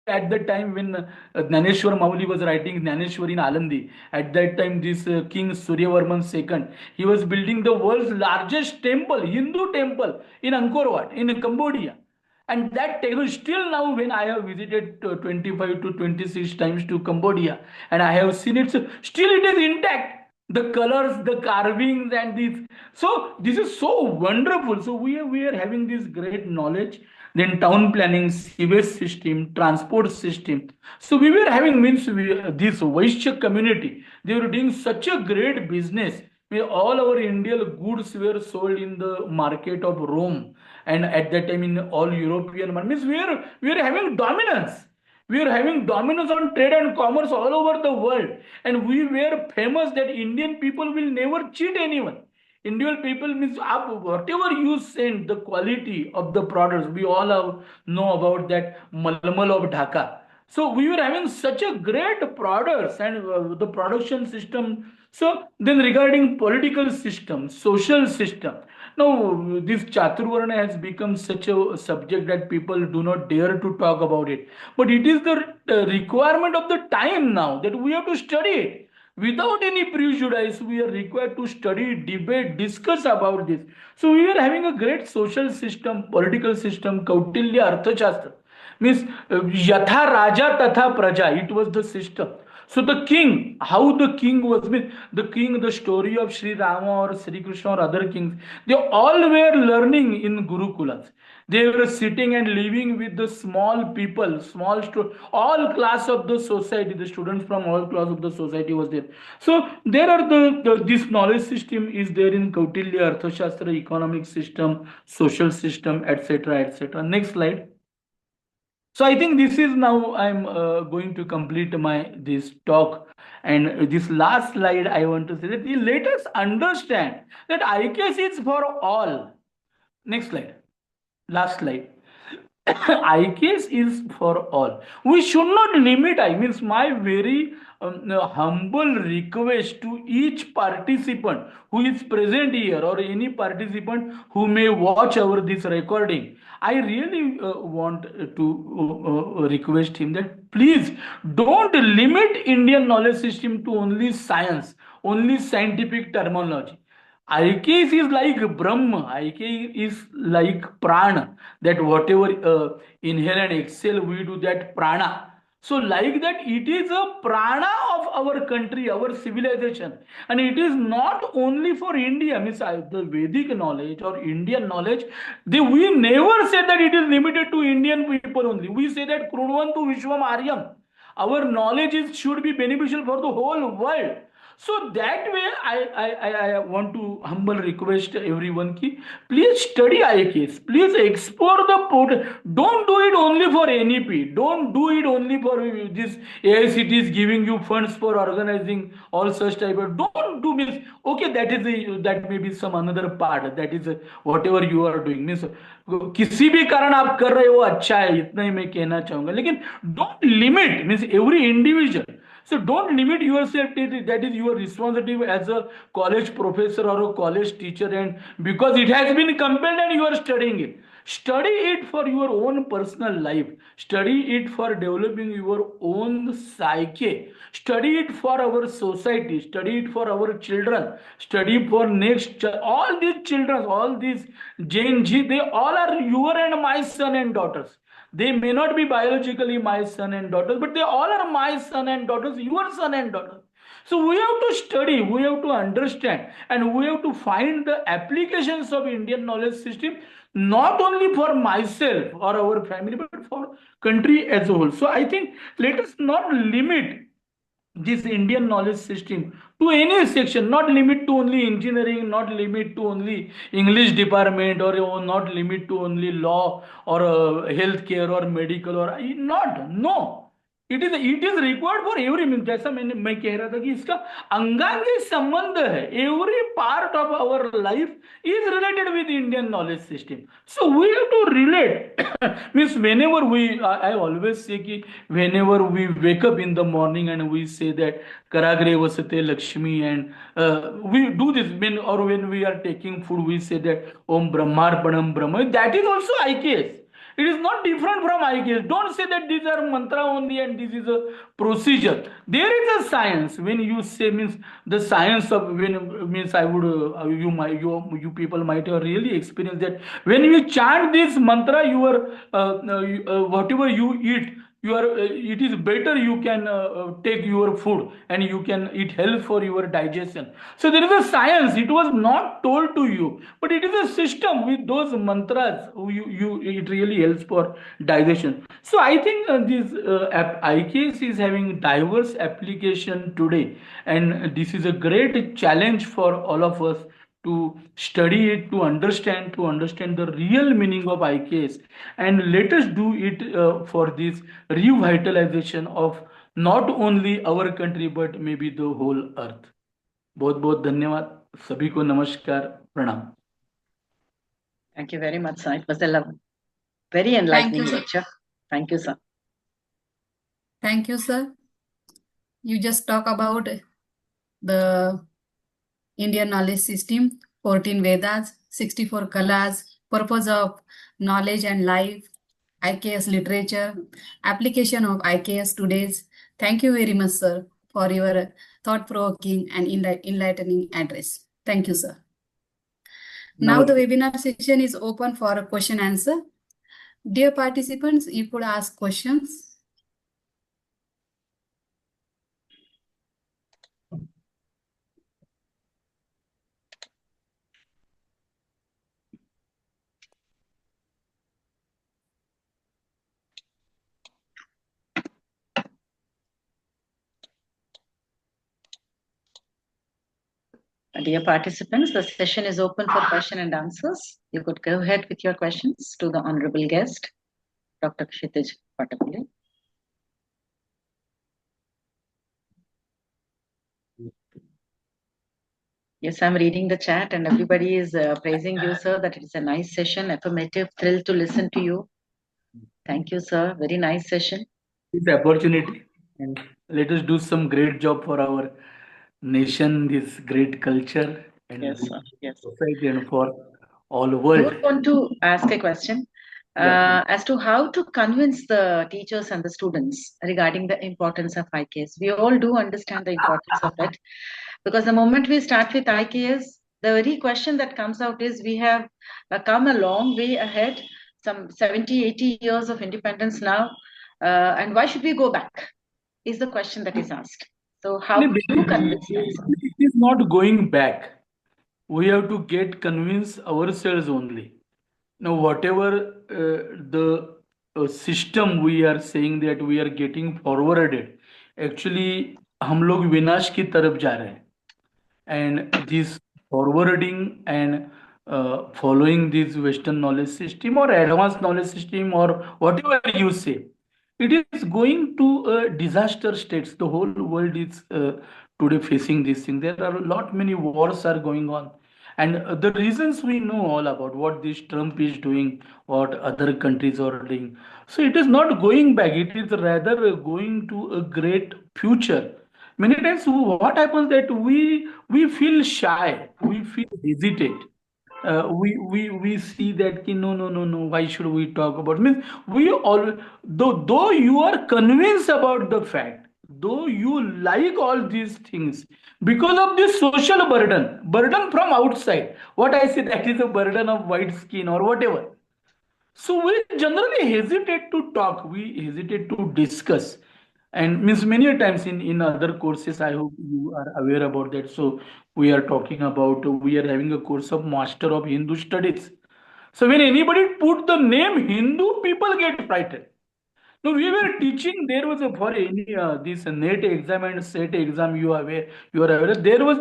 at the time when Dnyaneshwar Mauli was writing Dnyaneshwar in Alandi, at that time this King Suryavarman II, he was building the world's largest temple, Hindu temple in Angkor Wat in Cambodia. And that table still now, when I have visited 25 to 26 times to Cambodia, and I have seen it, so still it is intact. The colors, the carvings, and this. So this is so wonderful. So we are having this great knowledge. Then town planning, sewage system, transport system. So we were having, means this Vaishya community. They were doing such a great business. All our Indian goods were sold in the market of Rome, and at that time in all European markets, we are having dominance. We are having dominance on trade and commerce all over the world, and we were famous that Indian people will never cheat anyone. Indian people means whatever you send, the quality of the products, we all know about that Malmal of Dhaka. So we were having such a great products and the production system. So then regarding political system, social system, now this Chaturvarna has become such a subject that people do not dare to talk about it. But it is the requirement of the time now that we have to study it. Without any prejudice, we are required to study, debate, discuss about this. So we are having a great social system, political system, Kautilya Arthashastra. Means Yatha Raja Tatha Praja. It was the system. So the king, how the king was, means the king, the story of Sri Rama or Sri Krishna or other kings, they all were learning in Gurukulas. They were sitting and living with the small people, all class of the society. The students from all class of the society was there. So there are this knowledge system is there in Kautilya Arthashastra, economic system, social system, etc., etc. Next slide. So I think this is now I'm going to complete my this talk, and this last slide I want to say that let us understand that IKS is for all. Next slide, last slide. IKS is for all. We should not limit. I means my very humble request to each participant who is present here, or any participant who may watch our this recording. I really want to request him that please don't limit Indian knowledge system to only science, only scientific terminology. IKS is like Brahma. IK is like prana. That whatever inhale and exhale, we do that prana. So like that, it is a prana of our country, our civilization. And it is not only for India, means the Vedic knowledge or Indian knowledge, we never say that it is limited to Indian people only. We say that Krunvantu Vishwam Aryam. Our knowledge should be beneficial for the whole world. So that way, I want to humble request everyone ki please study IKS. Please explore the port. Don't do it only for NEP. Don't do it only for this AICT giving you funds for organizing all such type of. Don't do means okay. That may be some another part. That is whatever you are doing means. किसी भी कारण आप कर रहे हो अच्छा है, इतना ही मैं कहना चाहूंगा. लेकिन don't limit means every individual. So don't limit yourself. That is your responsibility as a college professor or a college teacher, and because it has been compelled and you are studying it. Study it for your own personal life. Study it for developing your own psyche. Study it for our society. Study it for our children. Study for next. All these children, all these Jain Ji, they all are your and my son and daughters. They may not be biologically my son and daughters, but they all are my son and daughters, your son and daughter. So we have to study, we have to understand, and we have to find the applications of Indian knowledge system, not only for myself or our family, but for country as a whole. So I think let us not limit this Indian knowledge system to any section, not limit to only engineering, not limit to only English department, or not limit to only law or healthcare or medical or not. No. It is required for every mean, जैसा मैं कह रहा था कि इसका अंगांगी संबंध है. Every part of our life is related with Indian knowledge system. So we have to relate. Means whenever I always say कि whenever we wake up in the morning and we say that Karagre Vasate Lakshmi, and we do this when we are taking food, we say that Om Brahmarpanam Brahma. That is also IKS. It is not different from IKS. Don't say that these are mantra only and this is a procedure. There is a science. When you say means the science of when means I would you people might have really experienced that when you chant this mantra, your whatever you eat, you are it is better you can take your food and you can it helps for your digestion. So there is a science. It was not told to you, but it is a system with those mantras. You it really helps for digestion. So I think this IKS is having diverse application today, and this is a great challenge for all of us to study it, to understand the real meaning of IKS, and let us do it for this revitalization of not only our country but maybe the whole earth. बहुत बहुत धन्यवाद सभी को. नमस्कार, प्रणाम. Thank you very much, sir. It was a very enlightening lecture. Thank you, sir. Thank you, sir. You just talk about the Indian knowledge system, 14 Vedas, 64 Kalas, purpose of knowledge and life, IKS literature, application of IKS today's. Thank you very much, sir, for your thought-provoking and enlightening address. Thank you, sir. Now the webinar session is open for a question answer. Dear participants, you could ask questions. Dear participants, the session is open for question and answers. You could go ahead with your questions to the honorable guest, Dr. Kshitij Patapalli. Yes, I'm reading the chat and everybody is praising you, sir, that it is a nice session, affirmative, thrilled to listen to you. Thank you, sir. Very nice session. This opportunity, and let us do some great job for our nation, this great culture, and yes, sir. Yes. society, and for all the I world. would want to ask a question as to how to convince the teachers and the students regarding the importance of IKS. We all do understand the importance of it, because the moment we start with IKS, the very question that comes out is we have come a long way ahead, some 70, 80 years of independence now, and why should we go back is the question that is asked. So how do you convince them? It is not going back. We have to get convinced ourselves only. Now, whatever the system we are saying that we are getting forwarded, actually हम लोग विनाश की तरफ जा रहे हैं. And this forwarding and following this Western knowledge system or advanced knowledge system or whatever you say, it is going to disaster states. The whole world is today facing this thing. There are a lot many wars are going on, and the reasons we know all about what this Trump is doing, what other countries are doing. So it is not going back. It is rather going to a great future. Many times what happens that we feel shy, we feel hesitate. We see that ki, no, why should we talk about, means we all, though you are convinced about the fact, though you like all these things, because of this social burden from outside, what I say, that is a burden of white skin or whatever. So we generally hesitate to talk, we hesitate to discuss. And means many a times in other courses, I hope you are aware about that. So we are talking about, we are having a course of Master of Hindu Studies. So when anybody put the name Hindu, people get frightened. No, we were teaching. There was a for any this NET exam and SET exam. You are aware. There were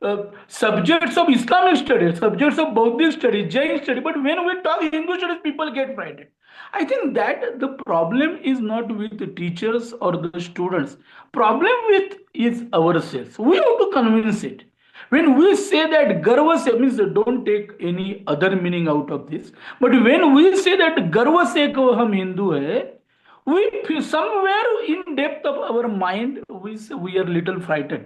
the subjects of Islamic studies, subjects of Buddhist studies, Jain studies. But when we talk Hindu studies, people get frightened. I think that the problem is not with the teachers or the students. Problem with is ourselves. We have to convince it. When we say that garva se means don't take any other meaning out of this. But when we say that garva se ko hum Hindu hai, we feel somewhere in depth of our mind we are little frightened.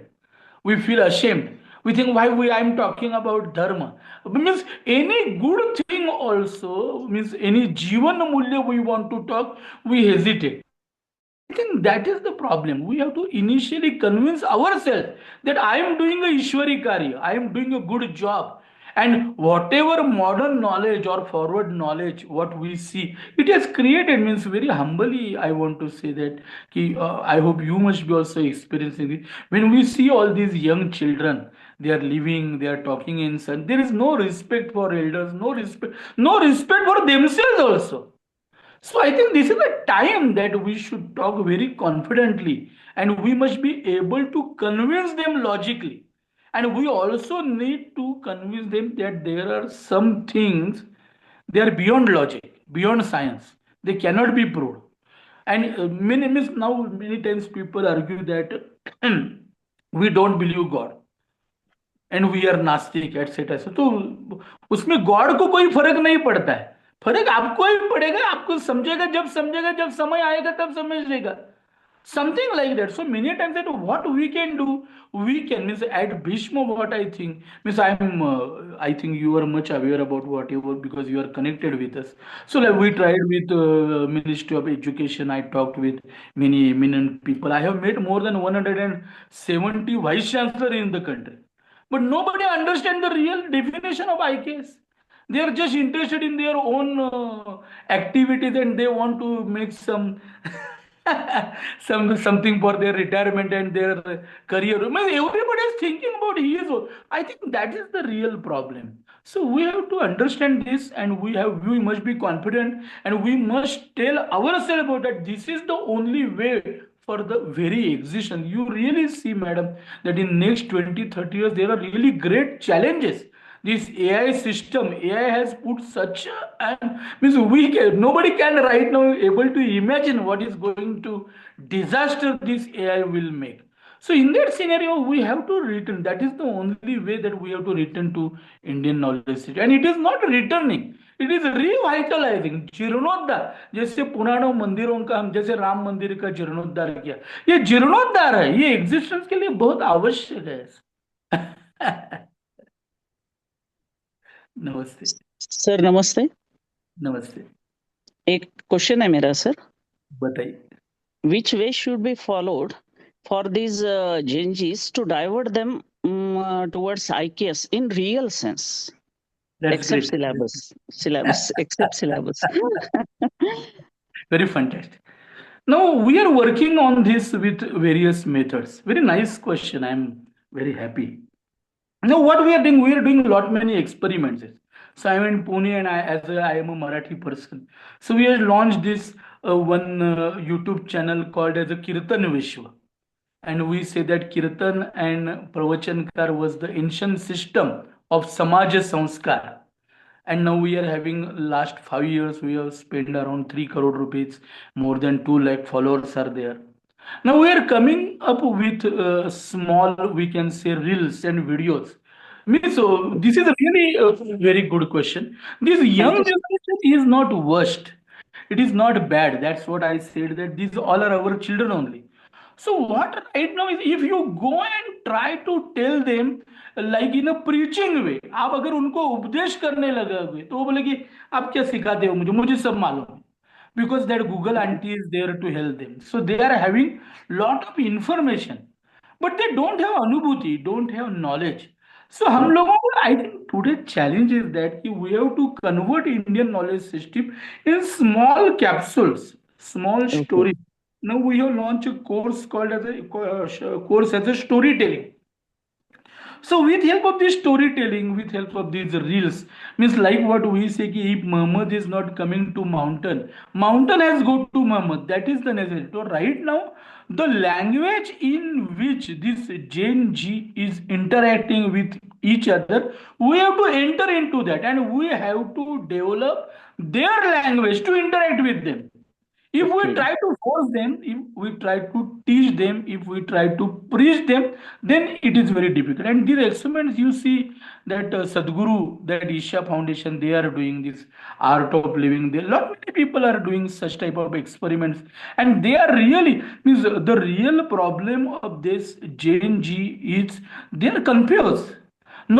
We feel ashamed. We think why we I'm talking about dharma. Means any good thing also means any jivan mulya we want to talk, we hesitate. I think that is the problem. We have to initially convince ourselves that I am doing a Ishwari Karya, I am doing a good job. And whatever modern knowledge or forward knowledge, what we see, it has created, means very humbly, I want to say that, I hope you must be also experiencing it. When we see all these young children, they are living, they are talking in sun, there is no respect for elders, no respect for themselves also. So I think this is a time that we should talk very confidently and we must be able to convince them logically. And we also need to convince them that there are some things they are beyond logic, beyond science. They cannot be proved. And many means now many times people argue that we don't believe God and we are नास्तिक etcetera तो उसमें God को कोई फर्क नहीं पड़ता है फर्क आपको ही पड़ेगा आपको समझेगा जब समय आएगा तब समझ लेगा something like that so many times that what we can do we can means at Bhishma what I think means I think you are much aware about whatever because you are connected with us so like we tried with Ministry of Education I talked with many eminent people I have met more than 170 vice chancellor in the country but nobody understands the real definition of IKS. They are just interested in their own activities and they want to make something for their retirement and their career. I mean, everybody is thinking about his own. I think that is the real problem. So we have to understand this and we must be confident and we must tell ourselves about that this is the only way for the very existence. You really see, madam, that in next 20, 30 years, there are really great challenges. This AI system, AI has put such a, and means nobody can right now able to imagine what is going to disaster this AI will make. So in that scenario, we have to return. That is the only way that we have to return to Indian knowledge system. And it is not returning. It is revitalising जीर्णोद्धार जैसे पुरानों मंदिरों का हम जैसे राम मंदिर का जीर्णोद्धार किया ये जीर्णोद्धार है ये एग्जिस्टेंस के लिए बहुत आवश्यक है नमस्ते सर नमस्ते नमस्ते एक क्वेश्चन है मेरा सर बताइए which way should be followed for these changes to divert them towards IKS in real sense That's except great. syllabus except syllabus Very fantastic. Now we are working on this with various methods. Very nice question. I'm very happy. Now what we are doing a lot many experiments. So I'm in Pune and I am a Marathi person. So we have launched this one YouTube channel called as a Kirtan Vishwa. And we say that Kirtan and Pravachnkar was the ancient system of Samaj Sanskar. And now we are having last 5 years, we have spent around 3 crore rupees, more than 2 lakh followers are there. Now we are coming up with small, we can say reels and videos. So this is a really very good question. This young generation is not worst. It is not bad. That's what I said that these all are our children only. So what right now is if you go and try to tell them like in a preaching way, आप अगर उनको उपदेश करने लगोगे तो वो बोले कि आप क्या सिखाते हो मुझे सब मालूम है because that Google auntie is there to help them. So they are having lot of information, but they don't have anubhuti, don't have knowledge. So हम लोगों को I think today challenge is that we have to convert Indian knowledge system in small capsules, small stories. Now we have launched a course called as a course as a storytelling. So with help of this storytelling, with help of these reels, means like what we say ki if Muhammad is not coming to mountain, mountain has go to Muhammad. That is the necessity. So right now, the language in which this Gen Z is interacting with each other, we have to enter into that and we have to develop their language to interact with them. If we Okay. try to force them, if we try to teach them, if we try to preach them, then it is very difficult. And these experiments you see that Sadhguru, that Isha Foundation, they are doing this art of living. There, lot many people are doing such type of experiments, and they are really means the real problem of this Gen Z is they are confused.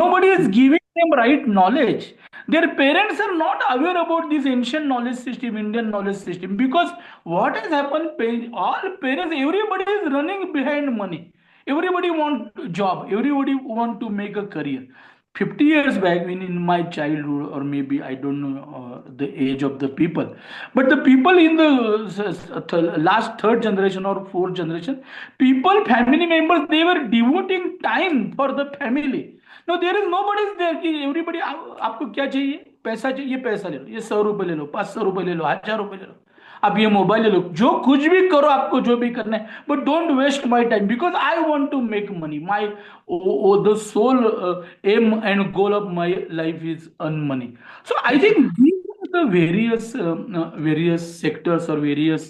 Nobody is giving them right knowledge. Their parents are not aware about this ancient knowledge system, Indian knowledge system, because what has happened, all parents, everybody is running behind money. Everybody want job. Everybody want to make a career. 50 years back, when in my childhood, or maybe I don't know the age of the people, but the people in the last third generation or fourth generation, people, family members, they were devoting time for the family. No there is nobody is there कि everybody आपको क्या चाहिए, पैसा चाहिए, ये पैसा ले लो, ये 100 रुपए ले लो, 500 रुपए ले लो, 1000 रुपए ले लो, आप ये मोबाइल ले लो, जो कुछ भी करो, आपको जो भी करना है, but don't waste my time because I want to make money. My the sole aim and goal of my life is earn money. So I think these are the various sectors or various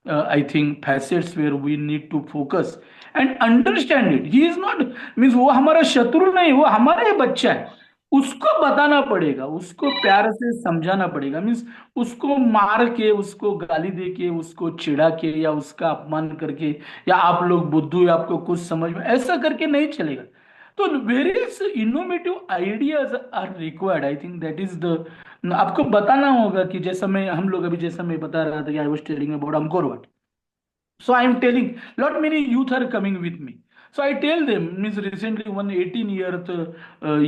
I think facets where we need to focus and understand it. He is not means वो हमारा शत्रु नहीं, वो हमारा ही बच्चा है. उसको बताना पड़ेगा, उसको प्यार से समझाना पड़ेगा. मीन्स उसको मार के, उसको गाली दे के, उसको चिढ़ा के या उसका अपमान करके या आप लोग बुद्धू या आपको कुछ समझ में, ऐसा करके नहीं चलेगा. तो various innovative ideas are required. I think that is the, आपको बताना होगा कि जैसा मैं, हम लोग अभी जैसा मैं बता रहा था कि I was telling about Angkor Wat. So I am telling, lot many youth are coming with me. So I tell them, means recently one 18-year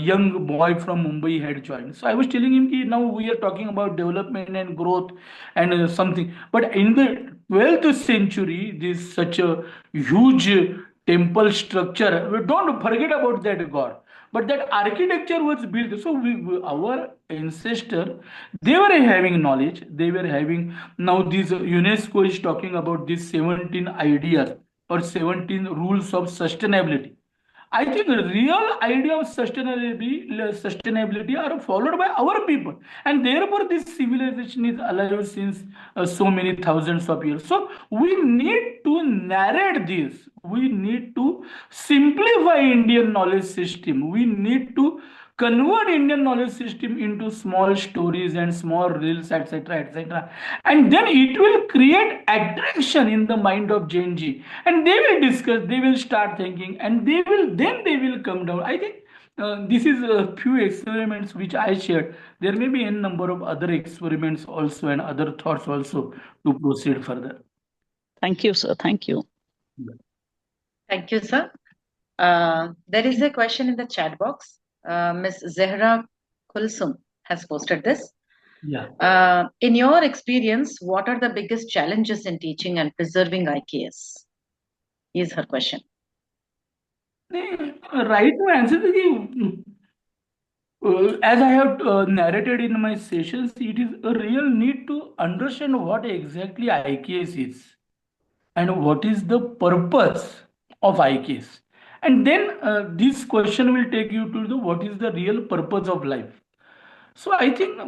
young boy from Mumbai had joined. So I was telling him that now we are talking about development and growth and something. But in the 12th century, this such a huge temple structure. Don't forget about that God. But that architecture was built. So our ancestor, they were having knowledge. They were having, now this UNESCO is talking about these 17 ideas or 17 rules of sustainability. I think the real idea of sustainability are followed by our people, and therefore this civilization is alive since so many thousands of years. So we need to narrate this. We need to simplify Indian knowledge system. We need to convert Indian knowledge system into small stories and small reels, etc., etc. And then it will create attraction in the mind of Gen Z. And they will discuss, they will start thinking, and they will come down. I think this is a few experiments which I shared. There may be a number of other experiments also and other thoughts also to proceed further. Thank you, sir. Thank you. Thank you, sir. There is a question in the chat box. Ms. Zehra Kulsum has posted this. Yeah. In your experience, what are the biggest challenges in teaching and preserving IKS? Is her question. Right to answer the, as I have narrated in my sessions, it is a real need to understand what exactly IKS is and what is the purpose of IKS. And then this question will take you to the what is the real purpose of life. So I think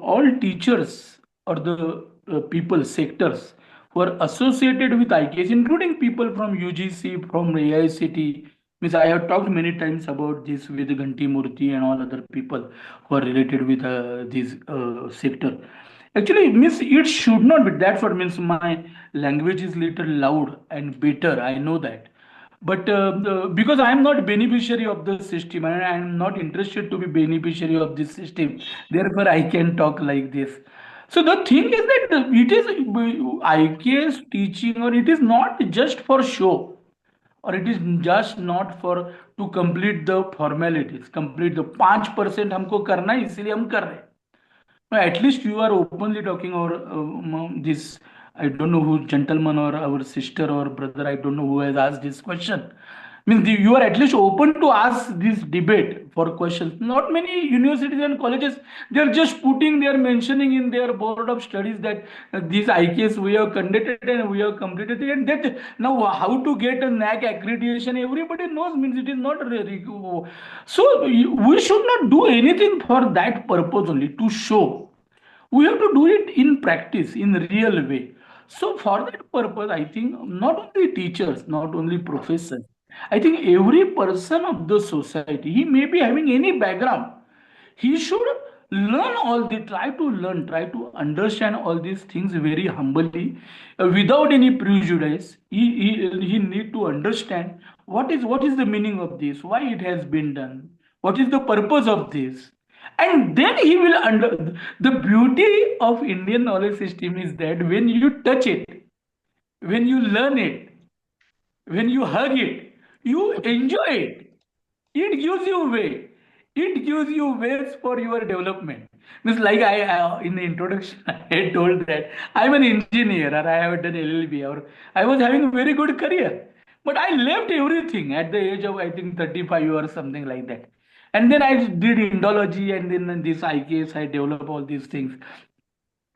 all teachers or the people, sectors who are associated with IKS, including people from UGC, from AICT, means I have talked many times about this with Ganti Murthy and all other people who are related with this sector. Actually, means it should not be. That's what means my language is little loud and bitter. I know that. But because I am not beneficiary of the system and I am not interested to be beneficiary of this system, therefore I can talk like this. So the thing is that it is IKS teaching, or it is not just for show, or it is just not for to complete the formalities, complete the 5% हमको करना है इसलिए हम कर रहे हैं. At least you are openly talking, or this, I don't know who, gentleman or our sister or brother, I don't know who has asked this question. Means you are at least open to ask this debate for questions. Not many universities and colleges, they are just putting, they are mentioning in their board of studies that these IKS we have conducted and we have completed it, and that now how to get a NAC accreditation, everybody knows, means it is not really. So we should not do anything for that purpose only to show. We have to do it in practice, in real way. So for that purpose, I think not only teachers, not only professors, I think every person of the society, he may be having any background, he should learn all the, try to learn, try to understand all these things very humbly, without any prejudice. He need to understand what is the meaning of this, why it has been done, what is the purpose of this, and then he will under. The beauty of Indian knowledge system is that when you touch it, when you learn it, when you hug it, you enjoy it. It gives you way. It gives you ways for your development. Means like I in the introduction I told that I'm an engineer or I have done LLB or I was having a very good career. But I left everything at the age of I think 35 or something like that. And then I did Indology and then this IKS, I developed all these things.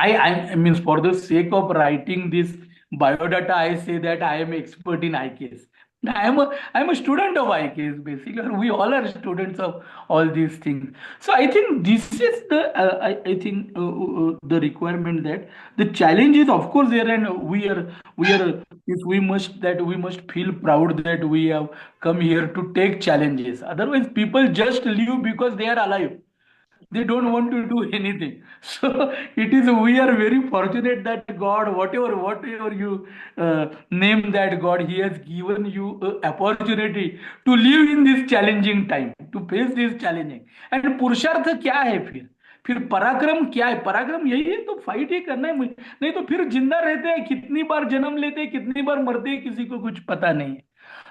I means for the sake of writing this biodata, I say that I am expert in IKS. I'm a student of IKS basically. We all are students of all these things. So I think this is the I think the requirement, that the challenge is of course there, and we must feel proud that we have come here to take challenges. Otherwise, people just leave because they are alive, they don't want to do anything. So it is, we are very fortunate that God, whatever you name that God, He has given you opportunity to live in this challenging time, to face this challenging. And पुरुषार्थ क्या है फिर पराक्रम क्या है? पराक्रम यही है, तो फाइट ही करना है मुझे, नहीं तो फिर जिंदा रहते हैं, कितनी बार जन्म लेते हैं, कितनी बार मरते हैं, किसी को कुछ पता नहीं है.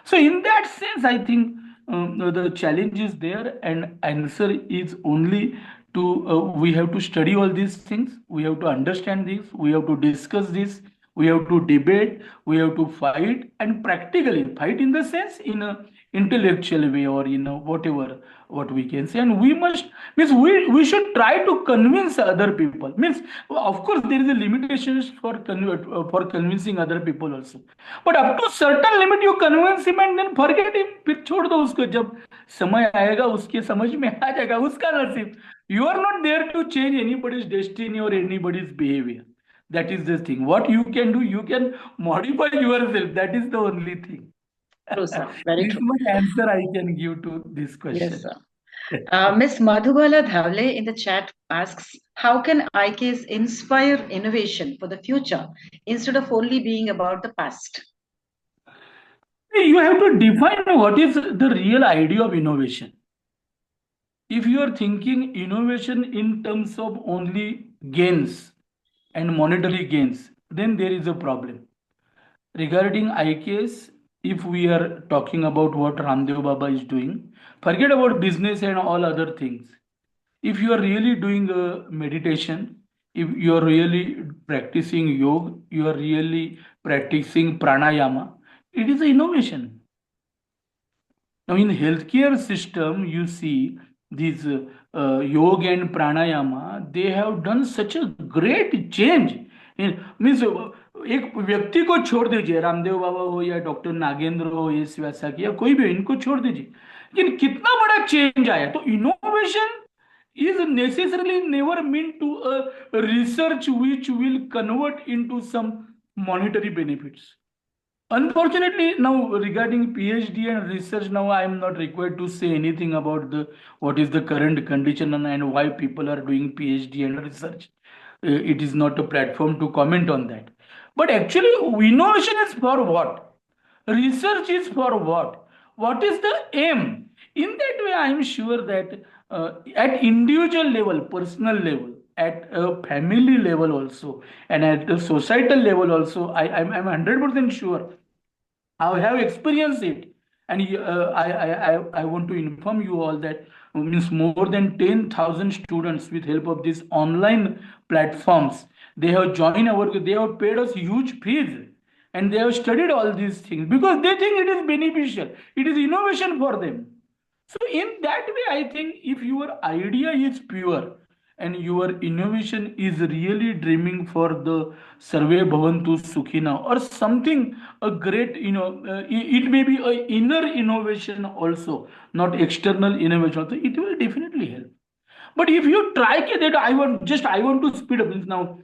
So in that sense, I think the challenge is there, and answer is only to we have to study all these things, we have to understand this, we have to discuss this, we have to debate, we have to fight, and practically fight in the sense in a intellectual way, or in a whatever what we can say. And we must, means we should try to convince other people. Means of course there is a limitations for convincing other people also, but up to certain limit you convince him and then forget him, फिर छोड़ दो उसको, जब समय आएगा उसके समझ में आ जाएगा, उसका नसीब. You are not there to change anybody's destiny or anybody's behavior. That is the thing. What you can do, you can modify yourself. That is the only thing. True, sir. Very This true. is my answer I can give to this question. Yes, sir. Ms. Madhubala Dhavle in the chat asks, how can IKS inspire innovation for the future instead of only being about the past? You have to define what is the real idea of innovation. If you are thinking innovation in terms of only gains and monetary gains, then there is a problem. Regarding IKS, if we are talking about what Ramdev Baba is doing, forget about business and all other things. If you are really doing a meditation, if you are really practicing yoga, you are really practicing pranayama, it is an innovation. Now in healthcare system, you see these yoga and pranayama, they have done such a great change. Means एक व्यक्ति को छोड़ दीजिए, रामदेव बाबा हो या doctor Nagendra हो, यश व्यासा की या कोई भी, इनको छोड़ दीजिए, लेकिन कितना बड़ा चेंज आया. तो innovation is necessarily never meant to a research which will convert into some monetary benefits. Unfortunately, now regarding PhD and research, now I am not required to say anything about what is the current condition and why people are doing PhD and research. It is not a platform to comment on that. But actually, innovation is for what? Research is for what? What is the aim? In that way, I am sure that at individual level, personal level, at a family level also, and at the societal level also, I'm 100% sure. I have experienced it, and I want to inform you all that means more than 10,000 students with help of these online platforms, they have joined our, they have paid us huge fees. and they have studied all these things because they think it is beneficial, it is innovation for them. So in that way, I think if your idea is pure and your innovation is really dreaming for the Sarve Bhavantu Sukhina or something, a great, it may be a inner innovation also, not external innovation also, it will definitely help. But if you try that I want to speed up. Means now,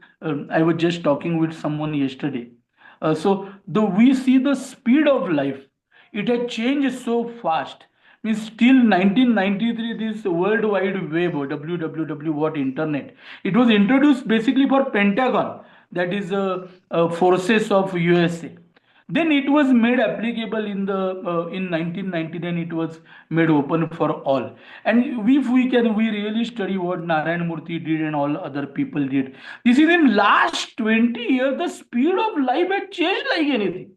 I was just talking with someone yesterday. So the we see the speed of life. It has changed so fast. Means till 1993, this World Wide Web or WWW, what internet, it was introduced basically for Pentagon, that is forces of USA. Then it was made applicable in 1999. It was made open for all. And if we really study what Narayan Murthy did and all other people did. This is in last 20 years, the speed of life has changed like anything.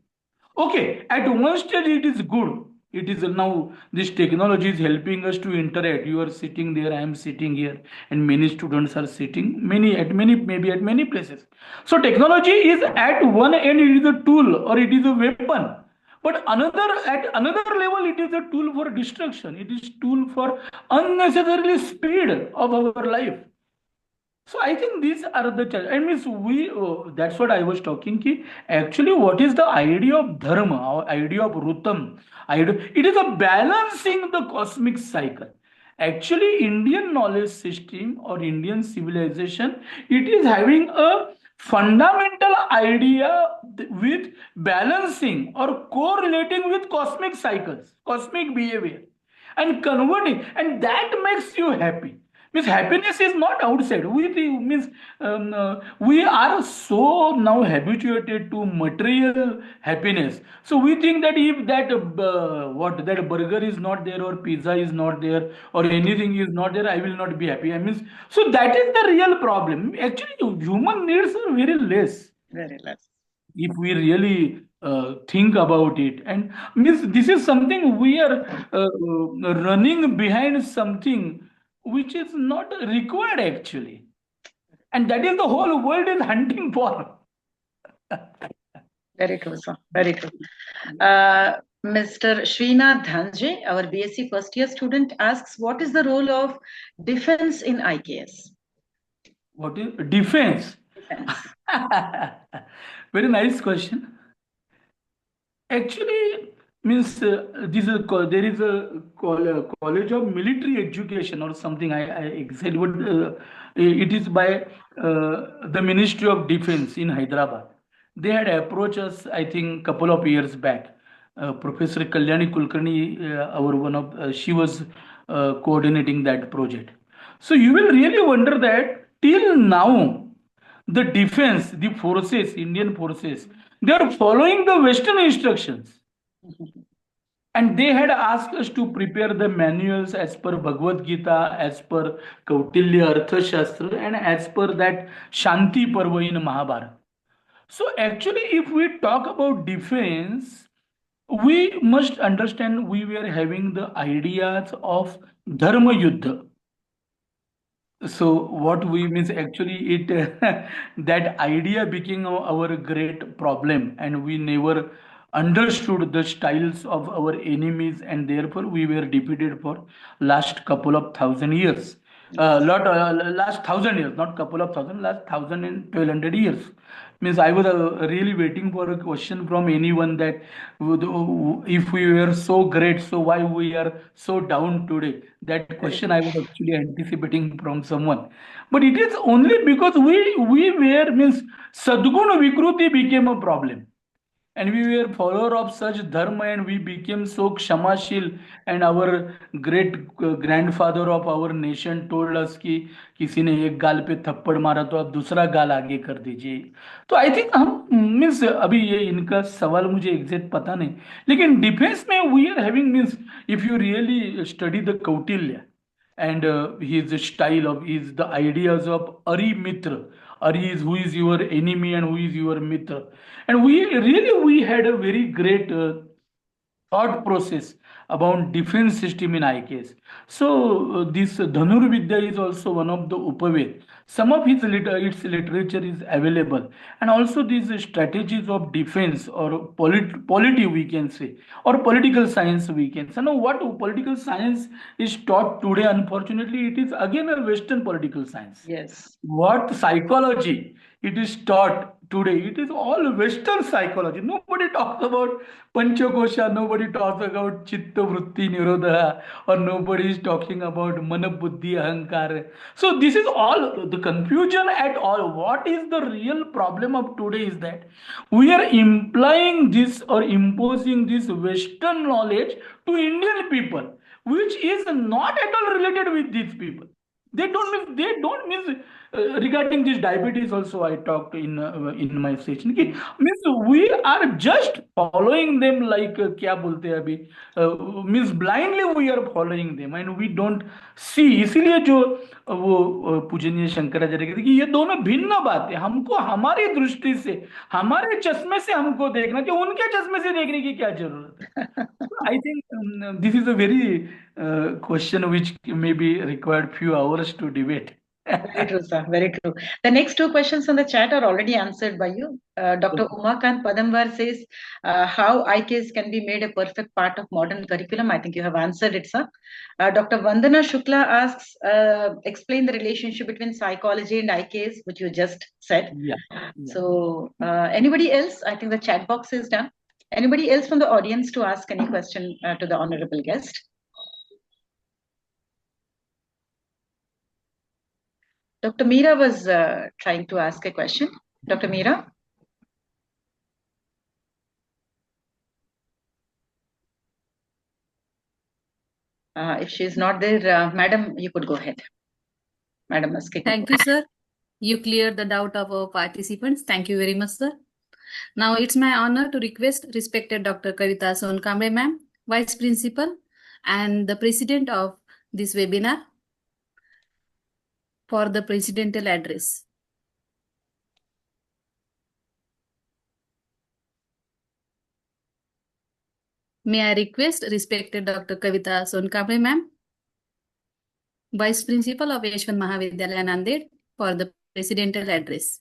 Okay, at one stage it is good. It is now this technology is helping us to interact. You are sitting there, I am sitting here, and many students are sitting maybe at many places. So technology is at one end, it is a tool or it is a weapon. But at another level, it is a tool for destruction. It is tool for unnecessarily speed of our life. So I think these are the challenges. I mean, that's what I was talking. Ki actually, what is the idea of dharma, or idea of rutam? It is a balancing the cosmic cycle. Actually, Indian knowledge system or Indian civilization, it is having a fundamental idea with balancing or correlating with cosmic cycles, cosmic behavior, and converting, and that makes you happy. Means happiness is not outside. We are so now habituated to material happiness. So we think that if that burger is not there or pizza is not there or anything is not there, I will not be happy. So that is the real problem. Actually, human needs are very less Very less. if we really think about it. And means this is something we are running behind something which is not required actually, and that is the whole world is hunting for. Very true, sir. Very true. Mr. Srinath Dhanjay, our BSc first year student, asks, what is the role of defense in IKS? What is defense? Defense. Very nice question. Actually, means there is a college of military education or something. I exactly what it is by the Ministry of Defense in Hyderabad. They had approached us, I think, couple of years back. Professor Kalyani Kulkarni, she was coordinating that project. So you will really wonder that till now, the defense, the forces, Indian forces, they are following the Western instructions. And they had asked us to prepare the manuals as per Bhagavad Gita, as per Kautilya Arthashastra, and as per that Shanti Parva in Mahabharata. So actually, if we talk about defense, we must understand we were having the ideas of Dharma Yuddha. So what we means actually it that idea became our great problem, and we never understood the styles of our enemies, and therefore we were defeated for last couple of thousand years. Last 1,000 years, not couple of thousand, last 1,200 years. Means I was really waiting for a question from anyone that if we were so great, so why we are so down today? That question I was actually anticipating from someone. But it is only because we were means Sadguna Vikruti became a problem. And we were follower of such dharma, and we became so kshamashil. And our great grandfather of our nation told us कि किसी ने एक गाल पे थप्पड़ मारा तो आप दूसरा गाल आगे कर दीजिए. तो आई थिंक हम मीन्स अभी ये इनका सवाल मुझे एग्जैक्ट पता नहीं, लेकिन डिफेंस में we are having means if you really study the Kautilya and his style of his the ideas of Ari Mitra. Ari is who is your enemy and who is your Mitra. And we had a very great thought process about defense system in IKS. So this Dhanur Vidya is also one of the Upaved. Some of its literature is available, and also these strategies of defense or polity we can say, or political science we can say. Now, what political science is taught today, unfortunately, it is again a Western political science. Yes. What psychology it is taught today, it is all Western psychology. Nobody talks about Panchakosha, nobody talks about Chitta Vritti Nirodha, or nobody is talking about Mana Buddhi Ahankar. So this is all the confusion at all. What is the real problem of today is that we are implying this or imposing this Western knowledge to Indian people, which is not at all related with these people. They don't mean regarding this diabetes also I talked in my session कि means we are just following them like क्या बोलते हैं अभी means blindly we are following them and we don't see. इसीलिए जो वो पूजनीय शंकराचार्य कहते कि ये दोनों भिन्न बातें, हमको हमारी दृष्टि से हमारे चश्मे से हमको देखना चाहिए, उनके चश्मे से देखने की क्या जरूरत है. I think this is a very question which may be required few hours to debate. Very true, sir. Very true. The next two questions on the chat are already answered by you. Dr. Umakant Padamvar says, how IKS can be made a perfect part of modern curriculum. I think you have answered it, sir. Dr. Vandana Shukla asks, explain the relationship between psychology and IKS, which you just said. Yeah. So, anybody else? I think the chat box is done. Anybody else from the audience to ask any question to the honorable guest? Dr. Meera was trying to ask a question. Dr. Meera? If she is not there, Madam, you could go ahead. Madam Maske. Thank you, sir. You cleared the doubt of our participants. Thank you very much, sir. Now it's my honor to request respected Dr. Kavita Sonkamble ma'am, Vice Principal and the President of this webinar for the Presidential Address. May I request respected Dr. Kavita Sonkamble ma'am, Vice Principal of Yeshwant Mahavidyalaya Nanded for the Presidential Address.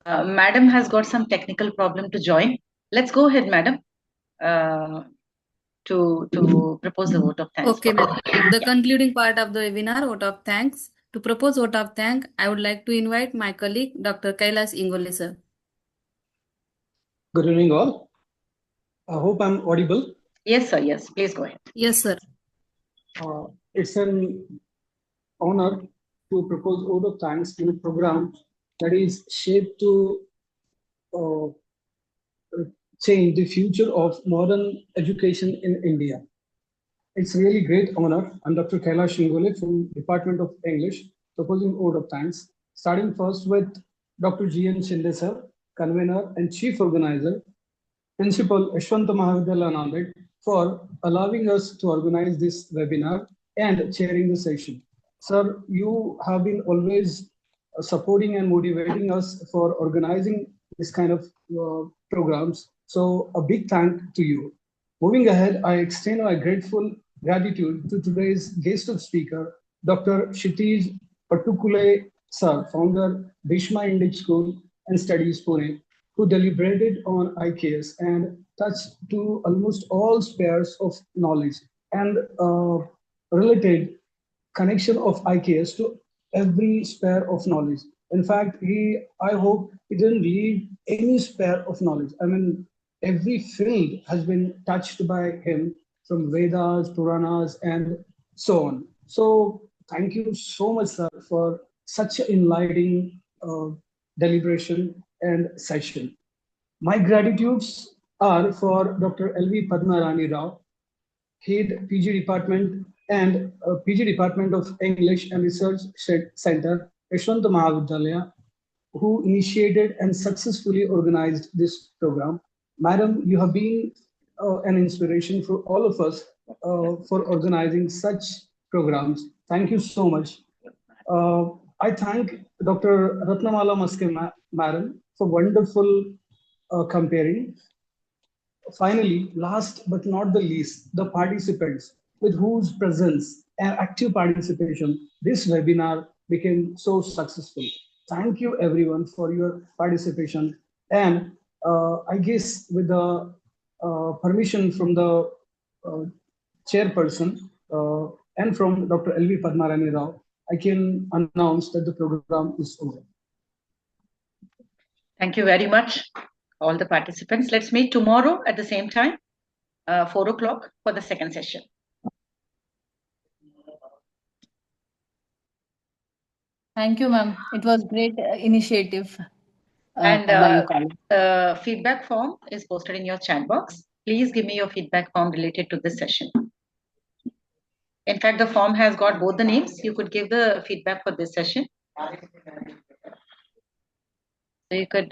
Madam has got some technical problem to join. Let's go ahead, Madam, to propose the vote of thanks. Okay, ma'am. The concluding part of the webinar, vote of thanks. To propose vote of thanks, I would like to invite my colleague, Dr. Kailash Ingole, sir. Good evening, all. I hope I'm audible. Yes, sir. Yes, please go ahead. Yes, sir. It's an honor to propose vote of thanks in a program that is shaped to change the future of modern education in India. It's really great honor. I'm Dr. Kailash Ingole from Department of English, proposing vote of thanks, starting first with Dr. G.N. Shinde sir, convener and chief organizer, Principal Yeshwant Mahavidyalaya Nanded, for allowing us to organize this webinar and chairing the session. Sir, you have been always supporting and motivating us for organizing this kind of programs. So a big thank to you. Moving ahead, I extend my grateful gratitude to today's guest of speaker, Dr. Kshitij Patukule sir, founder Bhishma Indic School and Studies Pune, who deliberated on IKS and touched to almost all spheres of knowledge and related connection of IKS to every spare of knowledge. In fact, I hope he didn't leave any spare of knowledge. I mean, every field has been touched by him, from Vedas, Puranas, and so on. So thank you so much, sir, for such an enlightening deliberation and session. My gratitudes are for Dr. L.V. Padmarani Rao, head PG Department and PG Department of English and Research Center, Yeshwanta Mahavidyalaya, who initiated and successfully organized this program. Madam, you have been an inspiration for all of us for organizing such programs. Thank you so much. I thank Dr. Ratnamala Maske Madam for wonderful comparing. Finally, last but not the least, the participants with whose presence and active participation this webinar became so successful. Thank you everyone for your participation. And I guess with the permission from the chairperson and from Dr. L.V. Padmarani Rao, I can announce that the program is over. Thank you very much, all the participants. Let's meet tomorrow at the same time, 4 o'clock for the second session. Thank you, ma'am. It was great initiative. And feedback form is posted in your chat box. Please give me your feedback form related to this session. In fact, the form has got both the names. You could give the feedback for this session. So you could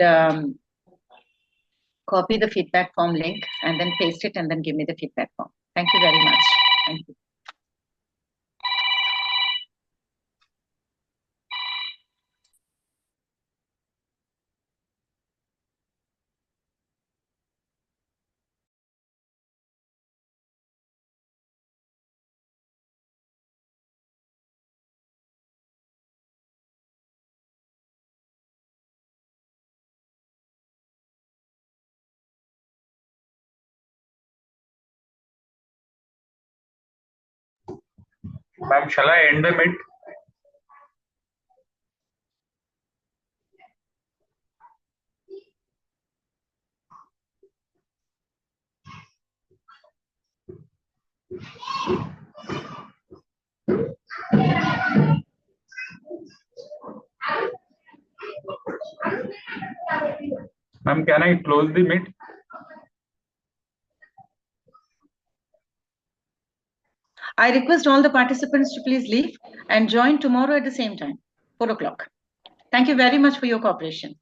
copy the feedback form link and then paste it and then give me the feedback form. Thank you very much. Thank you. Ma'am, shall I end the meet? Ma'am, can I close the meet? I request all the participants to please leave and join tomorrow at the same time, 4 o'clock. Thank you very much for your cooperation.